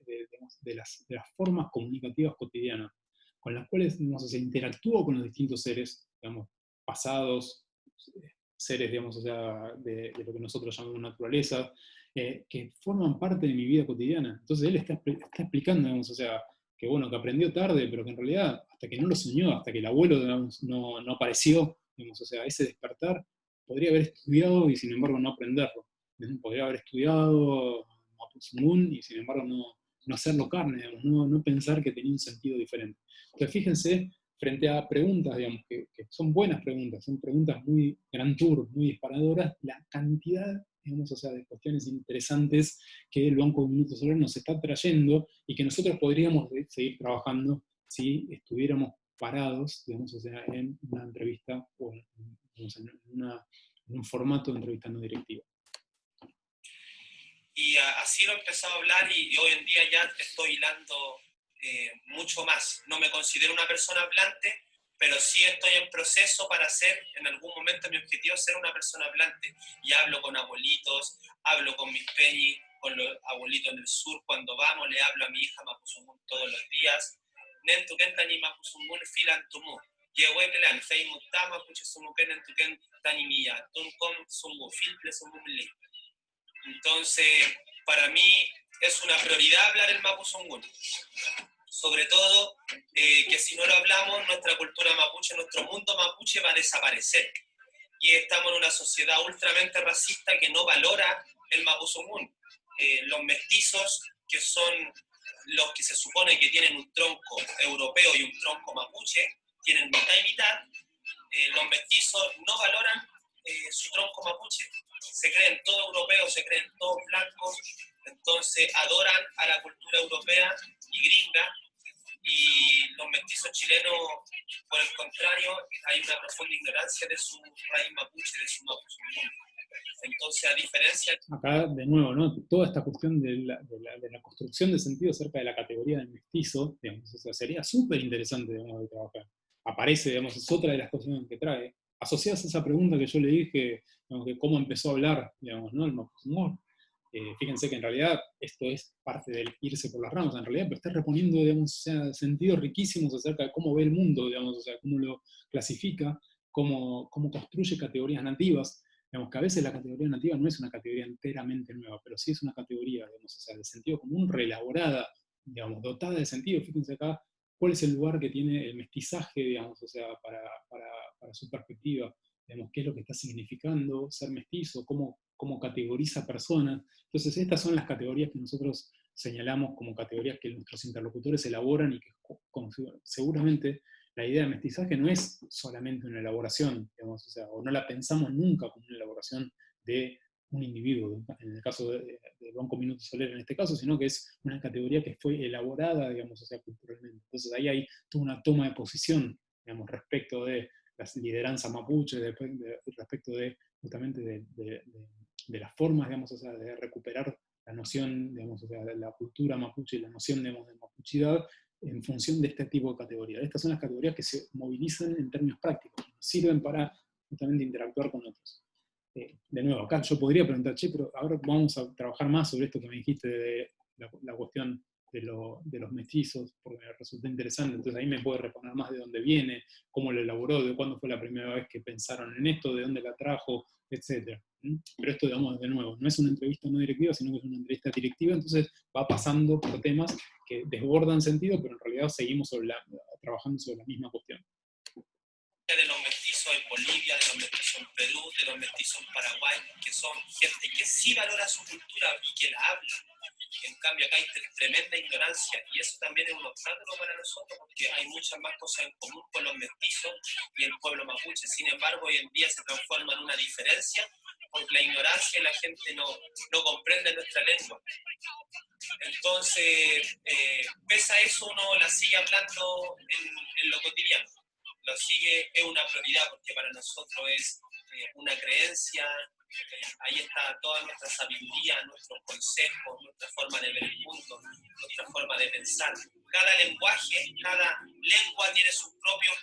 las formas comunicativas cotidianas, con las cuales, digamos, o sea, interactúo con los distintos seres, digamos, pasados, seres, digamos, o sea, de lo que nosotros llamamos naturaleza, que forman parte de mi vida cotidiana. Entonces él está explicando, digamos, o sea, que bueno, que aprendió tarde, pero que en realidad, hasta que no lo soñó, hasta que el abuelo, digamos, no apareció, digamos, o sea, ese despertar, podría haber estudiado y sin embargo no aprenderlo. Podría haber estudiado Mapuzungún y sin embargo no hacerlo carne, digamos, no pensar que tenía un sentido diferente. Entonces fíjense, frente a preguntas, digamos, que son buenas preguntas, son preguntas muy gran tour, muy disparadoras, la cantidad, digamos, o sea, de cuestiones interesantes que el Banco de Minuto Solar nos está trayendo y que nosotros podríamos seguir trabajando si estuviéramos parados, digamos, o sea, en una entrevista o en un formato de entrevista no directiva. Y así lo he empezado a hablar y hoy en día ya estoy hilando mucho más. No me considero una persona hablante, pero sí estoy en proceso para ser, en algún momento mi objetivo es ser una persona hablante. Y hablo con abuelitos, hablo con mis peñis, con los abuelitos en el sur, cuando vamos, le hablo a mi hija Mapuzungún todos los días. Nentuken tani Mapuzungún filan tumu. Yehueklan, fei mutama, puche sumuken, nentuken tani miya, tunkom sungu, filple sumumli. Entonces, para mí es una prioridad hablar el mapuzungún. Sobre todo, que si no lo hablamos, nuestra cultura mapuche, nuestro mundo mapuche va a desaparecer. Y estamos en una sociedad ultramente racista que no valora el mapuzungún. Los mestizos, que son los que se supone que tienen un tronco europeo y un tronco mapuche, tienen mitad y mitad. Los mestizos no valoran su tronco mapuche. Se creen todos europeos, se creen todos blancos, entonces adoran a la cultura europea y gringa, y los mestizos chilenos, por el contrario, hay una profunda ignorancia de su raíz mapuche, de su mapuzungún. Entonces, a diferencia... Acá, de nuevo, ¿no? Toda esta cuestión de la construcción de sentido acerca de la categoría del mestizo, digamos, o sea, sería súper interesante, digamos, de trabajar. Aparece, digamos, es otra de las cuestiones que trae. Asociadas a esa pregunta que yo le dije, digamos, de cómo empezó a hablar, digamos, ¿no? El mapuzungún. Fíjense que en realidad esto es parte del irse por las ramas, en realidad, pero está reponiendo, digamos, o sea, sentidos riquísimos acerca de cómo ve el mundo, digamos, o sea, cómo lo clasifica, cómo construye categorías nativas. digamos que a veces la categoría nativa no es una categoría enteramente nueva, pero sí es una categoría, digamos, o sea, de sentido común, reelaborada, digamos, dotada de sentido. Fíjense acá cuál es el lugar que tiene el mestizaje, digamos, o sea, para su perspectiva, digamos, qué es lo que está significando ser mestizo, cómo categoriza personas. Entonces, estas son las categorías que nosotros señalamos como categorías que nuestros interlocutores elaboran y que seguramente la idea de mestizaje no es solamente una elaboración, digamos, o sea, o no la pensamos nunca como una elaboración de un individuo, en el caso de Luanco Minuto Soler en este caso, sino que es una categoría que fue elaborada, digamos, o sea, culturalmente. Entonces ahí hay toda una toma de posición, digamos, respecto de las lideranzas mapuche, respecto de justamente de las formas, digamos, o sea, de recuperar la noción, digamos, o sea, de la cultura mapuche y la noción, digamos, de mapuchidad en función de este tipo de categorías. Estas son las categorías que se movilizan en términos prácticos, que nos sirven para justamente interactuar con otros. De nuevo, acá yo podría preguntar, che, pero ahora vamos a trabajar más sobre esto que me dijiste de la cuestión de los mestizos, porque me resulta interesante, entonces ahí me puede responder más de dónde viene, cómo lo elaboró, de cuándo fue la primera vez que pensaron en esto, de dónde la trajo, etc. Pero esto, digamos, de nuevo, no es una entrevista no directiva, sino que es una entrevista directiva, entonces va pasando por temas que desbordan sentido, pero en realidad seguimos trabajando sobre la misma cuestión. De los mestizos en Bolivia, de los mestizos en Perú, de los mestizos en Paraguay, que son gente que sí valora su cultura y que la habla. En cambio acá hay tremenda ignorancia y eso también es un obstáculo para nosotros porque hay muchas más cosas en común con los mestizos y el pueblo mapuche. Sin embargo, hoy en día se transforma en una diferencia porque la ignorancia y la gente no comprende nuestra lengua. Entonces, pese a eso, uno la sigue hablando en lo cotidiano. Lo sigue, es una prioridad porque para nosotros es una creencia, ahí está toda nuestra sabiduría, nuestros consejos, nuestra forma de ver el mundo, nuestra forma de pensar. Cada lenguaje, cada lengua tiene sus propios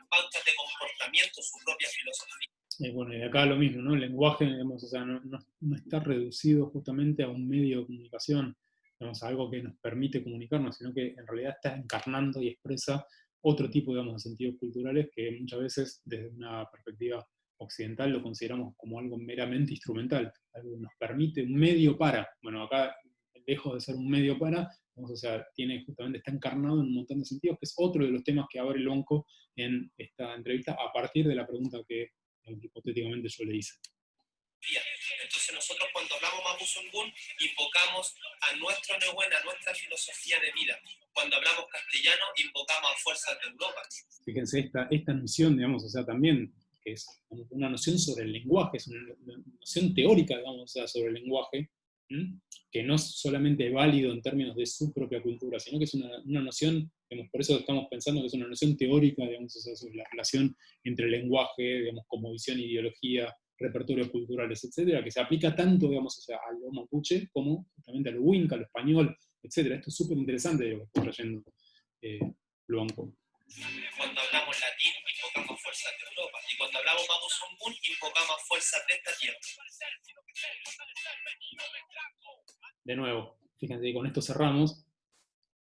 pautas de comportamiento, su propia filosofía. Bueno, y acá lo mismo, ¿no? El lenguaje, digamos, o sea, no está reducido justamente a un medio de comunicación, digamos, a algo que nos permite comunicarnos, sino que en realidad está encarnando y expresa otro tipo, digamos, de sentidos culturales que muchas veces, desde una perspectiva occidental, lo consideramos como algo meramente instrumental, algo que nos permite un medio para. Bueno, acá, lejos de ser un medio para, digamos, o sea, está encarnado en un montón de sentidos, que es otro de los temas que abre Luanco en esta entrevista, a partir de la pregunta que hipotéticamente yo le hice. Entonces nosotros cuando hablamos Mapuzungún invocamos a nuestro Nehuen, a nuestra filosofía de vida. Cuando hablamos castellano invocamos a fuerzas de Europa. Fíjense esta noción, digamos, o sea, también que es una noción sobre el lenguaje, es una noción teórica, digamos, o sea, sobre el lenguaje, que no es solamente válido en términos de su propia cultura, sino que es una noción, digamos, por eso estamos pensando que es una noción teórica, digamos, o sea, sobre la relación entre el lenguaje, digamos, como visión, ideología, repertorios culturales, etcétera, que se aplica tanto, digamos, o sea, a lo mapuche como justamente a lo huinca, a lo español, etcétera. Esto es súper interesante de lo que está trayendo Luanco. Cuando hablamos latín, invocamos fuerzas de Europa. Y cuando hablamos Mapuzungún, invocamos fuerzas de esta tierra. De nuevo, fíjense, con esto cerramos.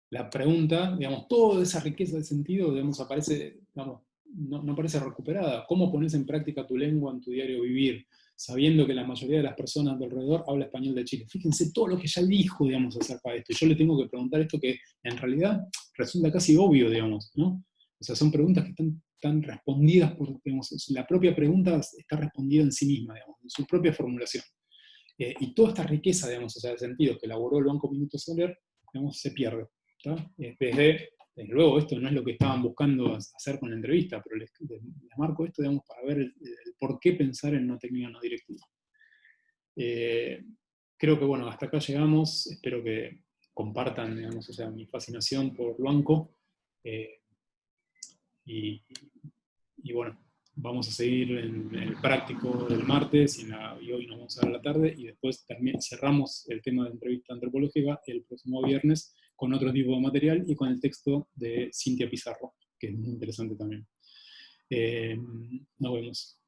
La pregunta, digamos, toda esa riqueza de sentido, digamos, aparece, digamos, no parece recuperada. ¿Cómo pones en práctica tu lengua en tu diario vivir, sabiendo que la mayoría de las personas de alrededor habla español de Chile? Fíjense todo lo que ya dijo, digamos, acerca de esto. Y yo le tengo que preguntar esto que en realidad resulta casi obvio, digamos, ¿no? O sea, son preguntas que están respondidas por, digamos, la propia pregunta está respondida en sí misma, digamos, en su propia formulación. Y toda esta riqueza, digamos, o sea, de sentidos que elaboró Luanco Minuto Soler, digamos, se pierde. Desde luego, esto no es lo que estaban buscando hacer con la entrevista, pero les marco esto, digamos, para ver el por qué pensar en una técnica no directiva. Creo que, bueno, hasta acá llegamos. Espero que compartan, digamos, o sea, mi fascinación por Luanco. Y bueno, vamos a seguir en el práctico del martes y hoy nos vamos a ver a la tarde, y después también cerramos el tema de entrevista antropológica el próximo viernes con otro tipo de material y con el texto de Cintia Pizarro, que es muy interesante también. Nos vemos.